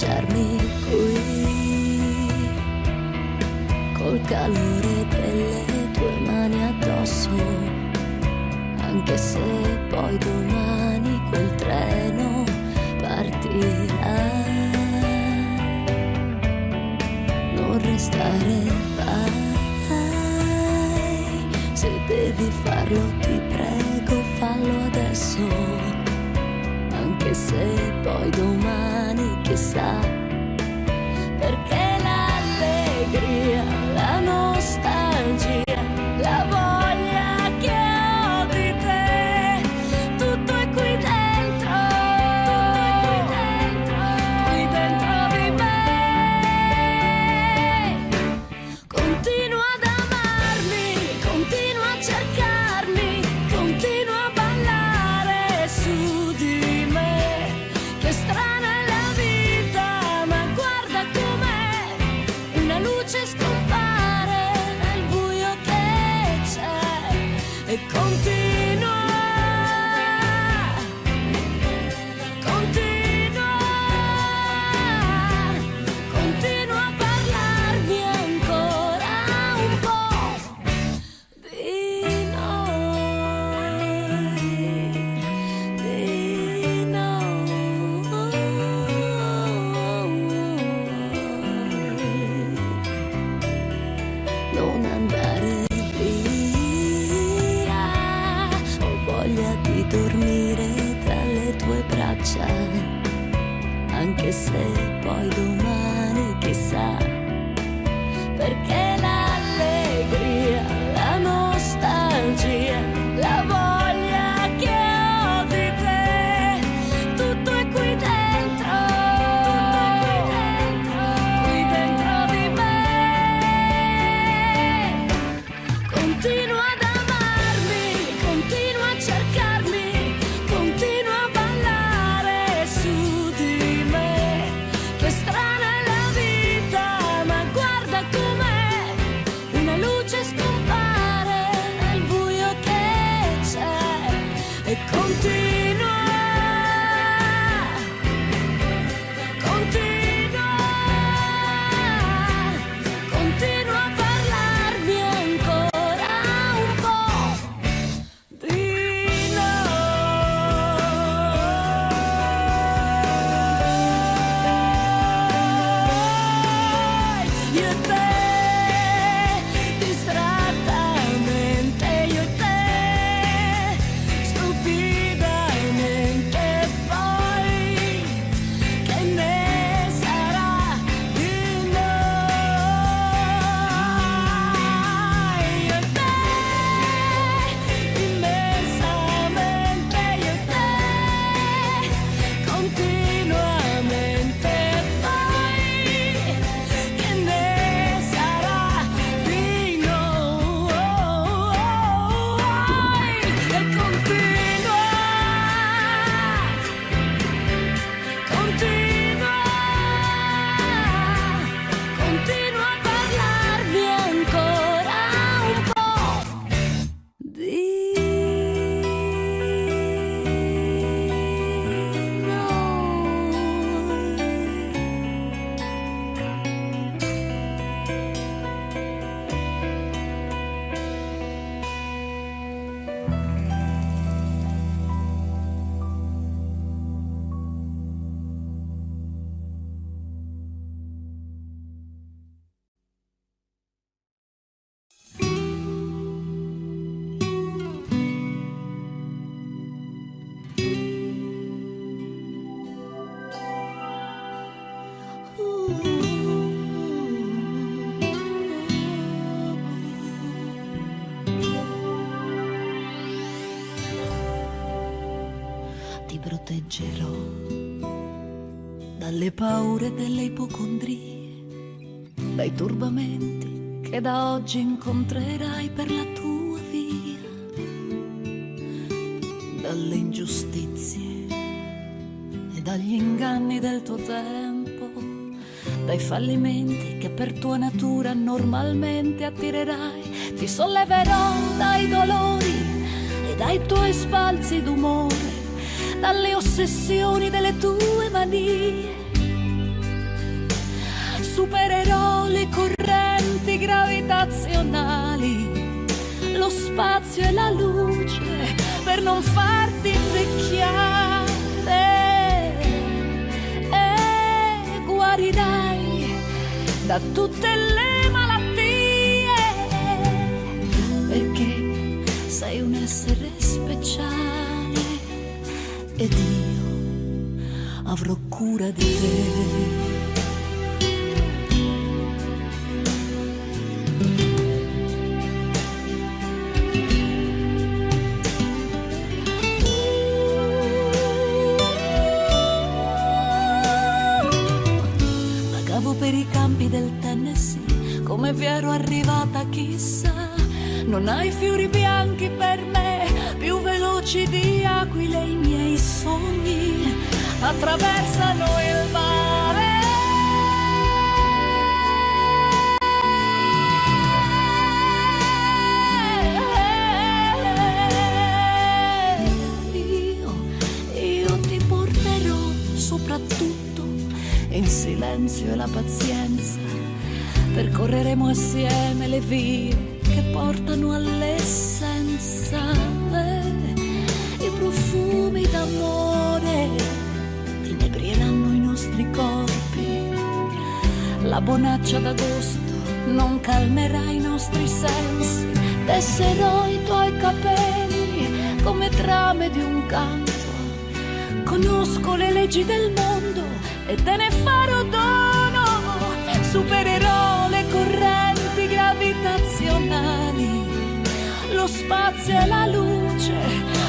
Speaker 5: lasciarmi qui col calore delle tue mani addosso, anche se poi domani quel treno partirà. Non restare mai, se devi farlo ti prego fallo adesso, anche se poi domani chissà, perché l'allegria, la nostalgia, la voglia che ho di te, tutto è qui dentro, qui dentro di me. Continua ad amarmi, continua a cercarmi, continua a ballare su di me. Che strana è la vita, ma guarda com'è, una luce scompare nel buio che c'è e continua, continua, continua a parlarmi ancora un po' di noi, di noi. Non andare via, ho voglia di dormire tra le tue braccia, anche se poi domani chissà, perché l'allegria, la nostalgia, la voglia che ho di te, tutto è qui dentro, qui dentro di me. Continua ad amarmi, continua a cercarmi, continua a ballare su di me. Che strana è la vita, ma guarda com'è, una luce scompare nel buio che c'è e continua, continua, continua a parlarmi ancora un po' di noi. Io e te, distrattamente, io e te, stupidamente, poi che ne sarà di noi? Io e te, immensamente, io e te, continuamente, poi che ne sarà di noi? E continua, continua, continua a parlarmi ancora un po' di ti proteggerò dalle paure delle ipocondrie, dai turbamenti che da oggi incontrerai per la tua via, dalle ingiustizie e dagli inganni del tuo tempo, dai fallimenti che per tua natura normalmente attirerai. Ti solleverò dai dolori e dai tuoi sbalzi d'umore, dalle ossessioni delle tue manie, supererò le correnti gravitazionali, lo spazio e la luce per non farti invecchiare, e guarirai da tutte le malattie, perché sei un essere speciale ed io avrò cura di te. Per i campi del Tennessee, come vi ero arrivata chissà. Non hai fiori bianchi per me, più veloci di aquile i miei sogni attraversano il mare. Io ti porterò soprattutto in silenzio e la pazienza, percorreremo assieme le vie che portano all'essenza, i profumi d'amore inebrieranno i nostri corpi, la bonaccia d'agosto non calmerà i nostri sensi, tesserò i tuoi capelli come trame di un canto, conosco le leggi del mondo e te ne farò dono, supererò le correnti gravitazionali, lo spazio e la luce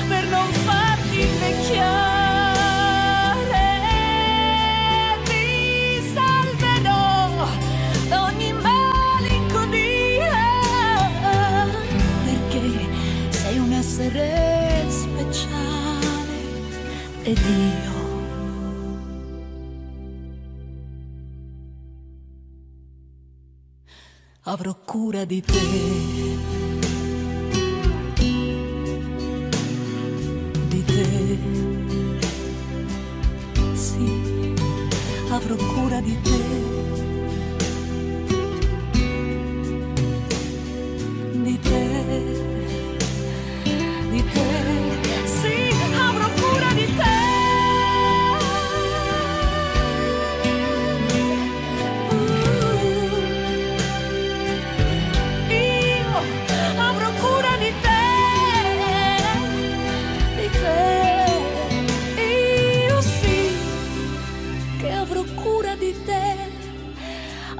Speaker 5: per non farti invecchiare, ti salverò da ogni malinconia, perché sei un essere speciale ed io avrò cura di te, di te, sì, avrò cura di te, di te, di te, sì, avrò cura di te.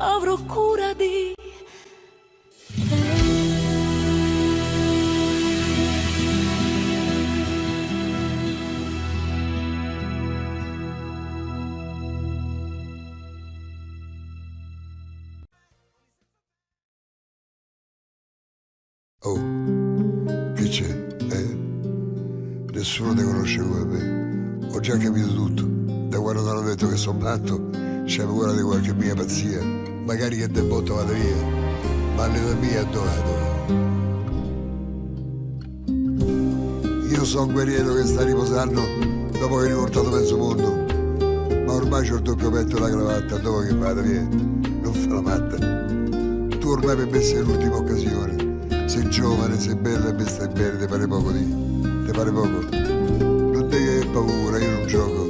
Speaker 5: Avrò cura di te.
Speaker 7: Oh, che c'è? Nessuno ti conosce come me. Ho già capito tutto. Da quando ti hanno detto che sono matto, c'è paura di qualche mia pazzia. Magari che de botto vado via, ma l'età mia è dove? Io sono un guerriero che sta riposando dopo che ho riportato mezzo mondo, ma ormai c'ho il doppio petto e la cravatta, dopo che vado via, non fa la matta. Tu ormai per me sei l'ultima occasione, sei giovane, sei bella e me stai bene, ti pare poco ti pare poco? Non devi avere paura, io non gioco,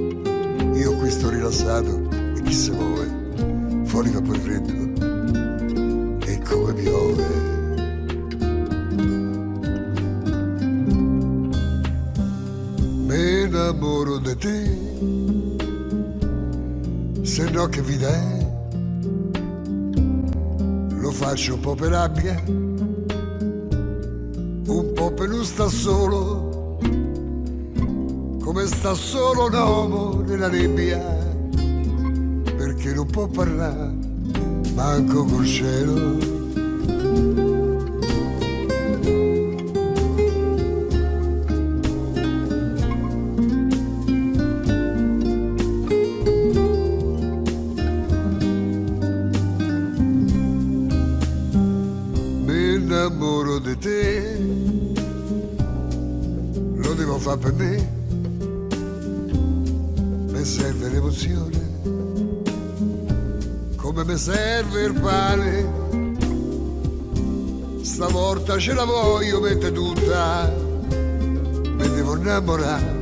Speaker 7: io qui sto rilassato e chi se muove? Fuori fa poi freddo e come piove. Me innamoro di te, se no che vita è? Lo faccio un po' per rabbia, un po' per non sta solo, come sta solo un uomo nella nebbia, che non può parlare manco col cielo. Mi innamoro di te, lo devo fare per me, mi serve l'emozione come mi serve il pane. Stavolta ce la voglio mettere tutta, mi devo innamorare,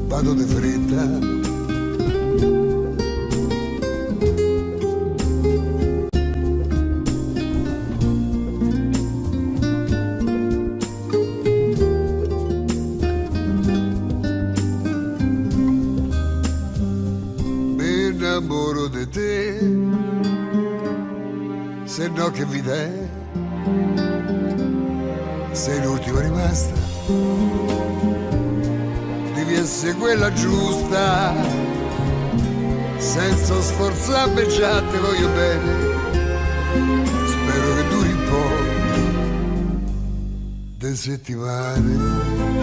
Speaker 7: vado di fretta. Mi innamoro di te, se no che vita è? Sei l'ultima rimasta, devi essere quella giusta, senza sforzarmi già te voglio bene, spero che duri un po' de settimane.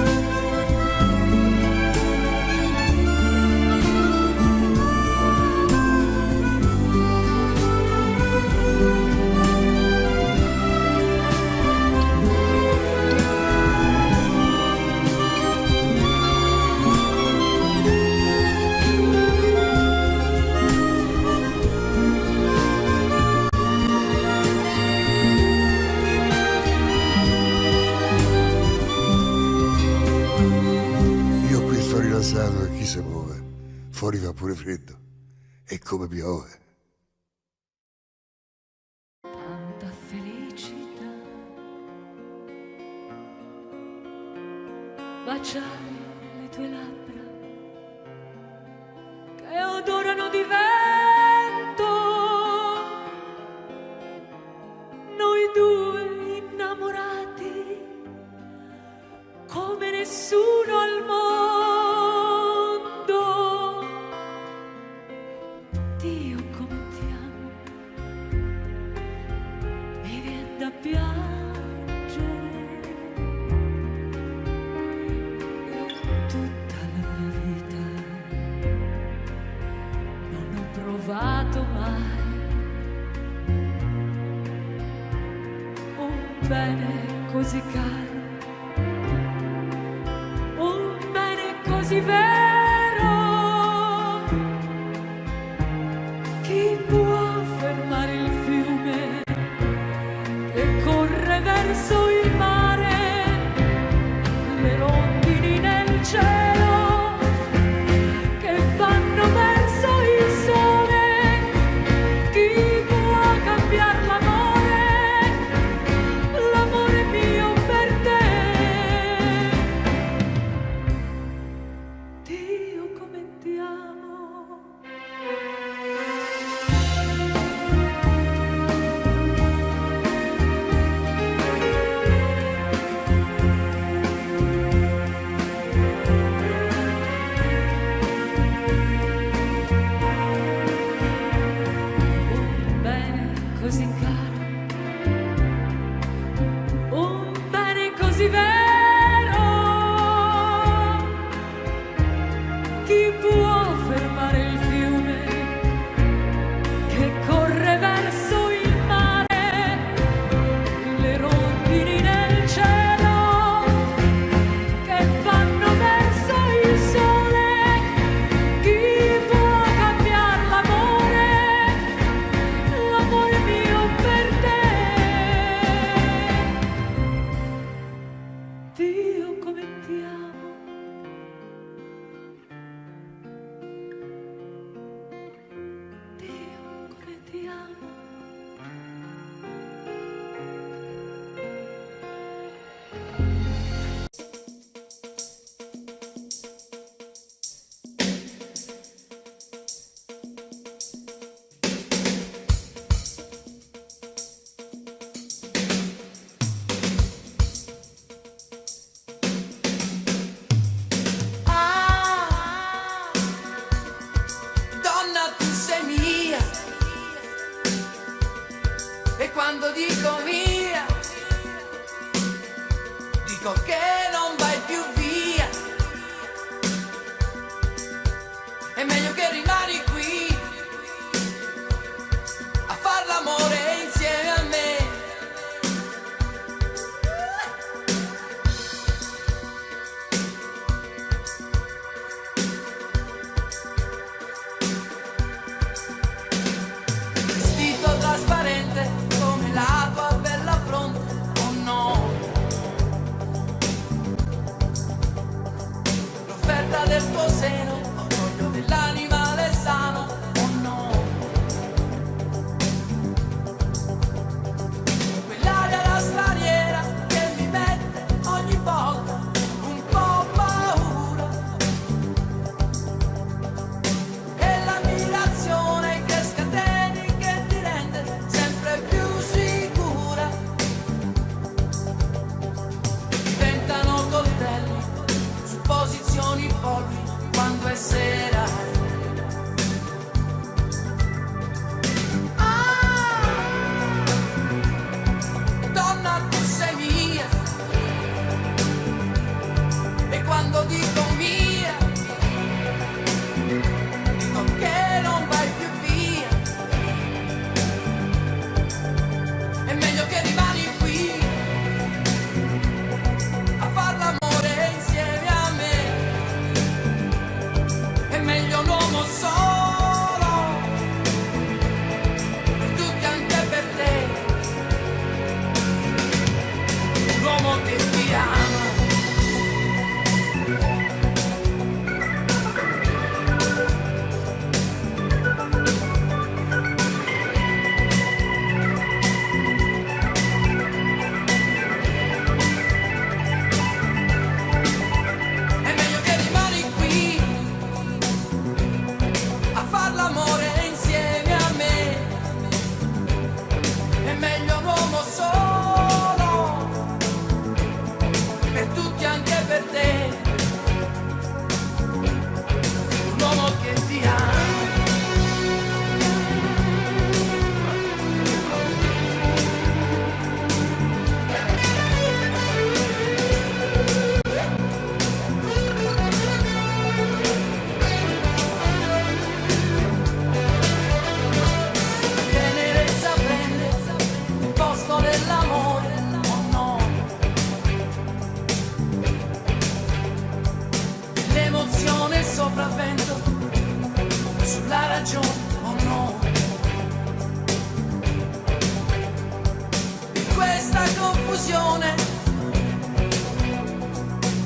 Speaker 7: E chi si muove, fuori fa pure freddo e come piove.
Speaker 5: Tanta felicità, baciare le tue labbra che odorano di vento, noi due innamorati come nessuno al mondo. Bene così caro, un bene così vero, chi può fermare il fiume che corre verso il mare, le rondini nel cielo che vanno verso il sole, chi può cambiare l'amore? Così caro, un bene così vero, chi può fermare il fiume che corre verso il mare, le rondini nel cielo che vanno verso il sole, chi può cambiare l'amore? L'amore mio per te, Dio come ti amo, Dio come ti amo.
Speaker 8: quando dico mia, dico che non vai più via. È meglio che rimani qui a far l'amore insieme a me. È meglio un uomo solo per tutti, anche per te. Un uomo che ti ama. È meglio che rimani qui a far l'amore insieme a me. È meglio un uomo solo per tutti, anche per te. Un uomo che ti ama. Tenerezza prende il posto dell'amore, oh no. L'emozione sopravvento sulla ragione, oh no. In questa confusione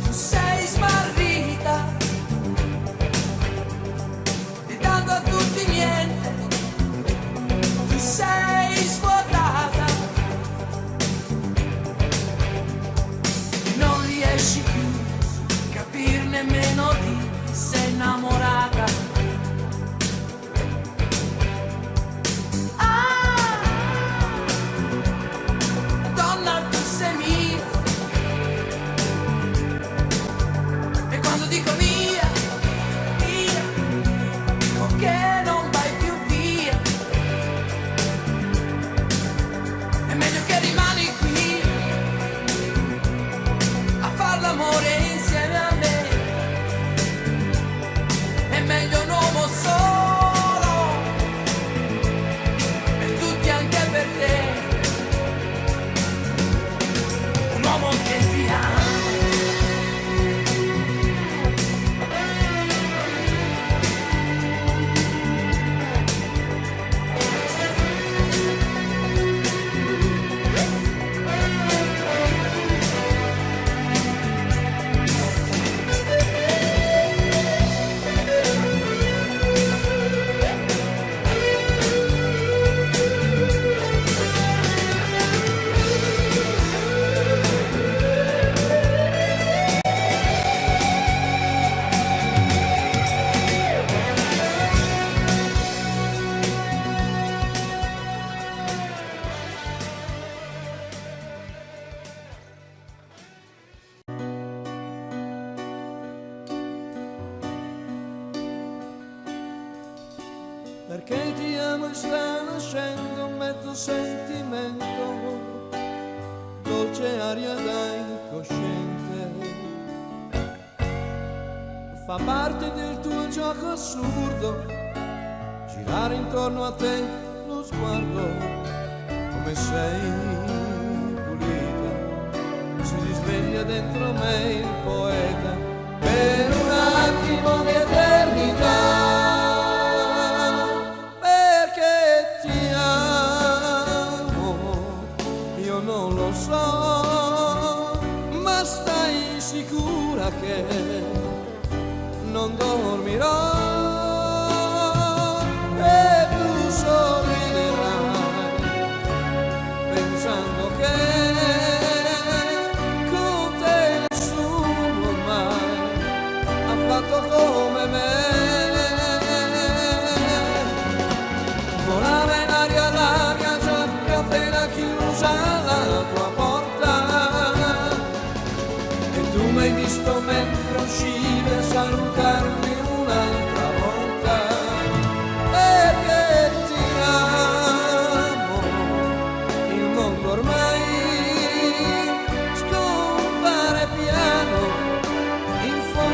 Speaker 8: tu sei smarrita e dando a tutti niente ti sei svuotata. Non riesci più a capire nemmeno di chi sei innamorata. Ah, donna, tu sei mia. E quando dico mia, mia, dico che non vai più via. È meglio che rimani qui a far l'amore insieme a me. È meglio un uomo solo per tutti, anche per te. Un uomo che ti ama.
Speaker 10: Perché ti amo e sta nascendo un mezzo sentimento, dolce aria da incosciente. Fa parte del tuo gioco assurdo, girare intorno a te lo sguardo, come sei pulita, si risveglia dentro me il poeta, per un attimo di eternità. Non lo so, ma stai sicura che non dormirò e tu sorriderai pensando che con te nessuno mai ha fatto come me. Volava in aria l'aria già che appena chiusa la tua porta, e tu m'hai visto mentre uscivi a salutarmi un'altra volta, perché ti amo, il mondo ormai scompare piano in fondo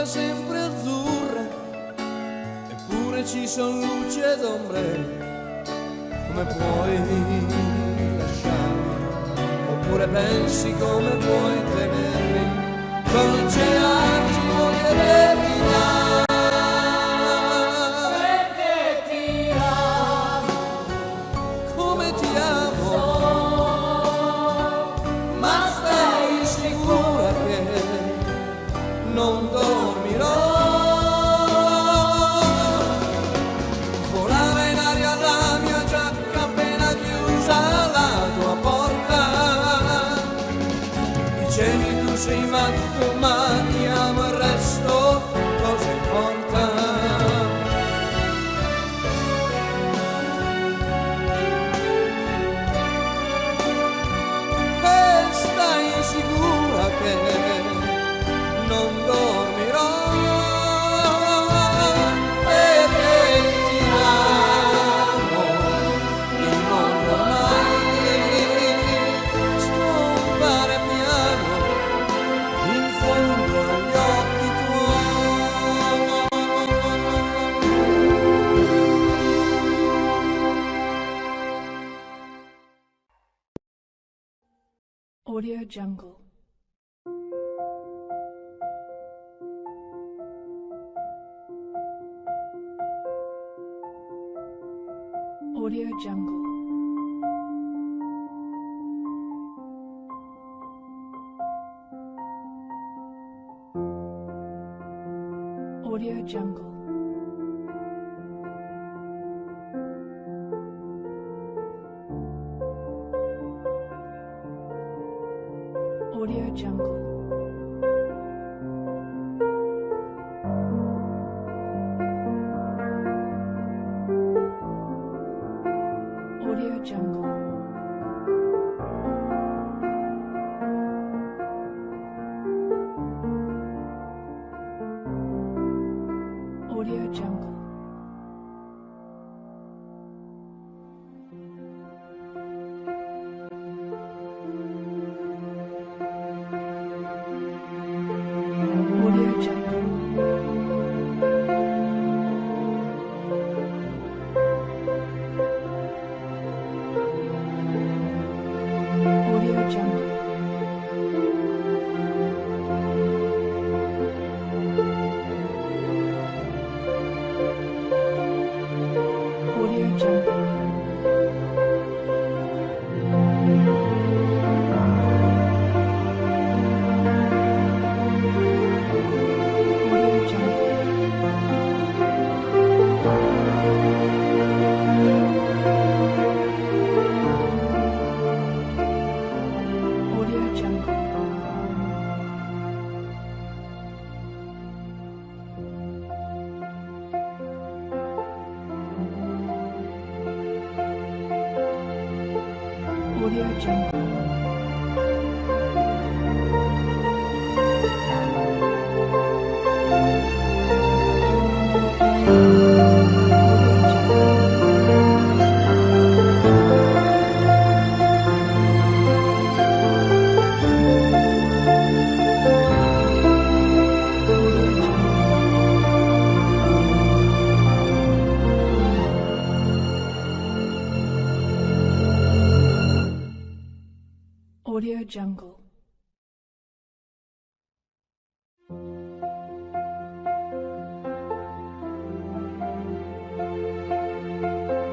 Speaker 10: sole sempre azzurra, eppure ci son luci ed ombre. Come puoi lasciarmi, oppure pensi come puoi tenermi, con cearci voglio terminare. Perché ti amo, come ti amo, ma stai sicura che non dormirò. Volare in aria la mia giacca appena chiusa la tua porta. Dicevi tu sei matto ma ti amo il resto cosa importa? E stai sicura che non dormirò, perché ti amo, il mondo ormai scompare piano in fondo agli occhi tuoi.
Speaker 5: Audio Jungle. Audio Jungle. Audio Jungle. Audio Jungle. Audio Jungle. Audio Jungle. Audio Jungle. Audio Jungle. Audio Jungle. Audio Jungle. Audio Jungle. Audio Jungle. Audio Jungle.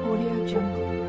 Speaker 5: Audio Jungle.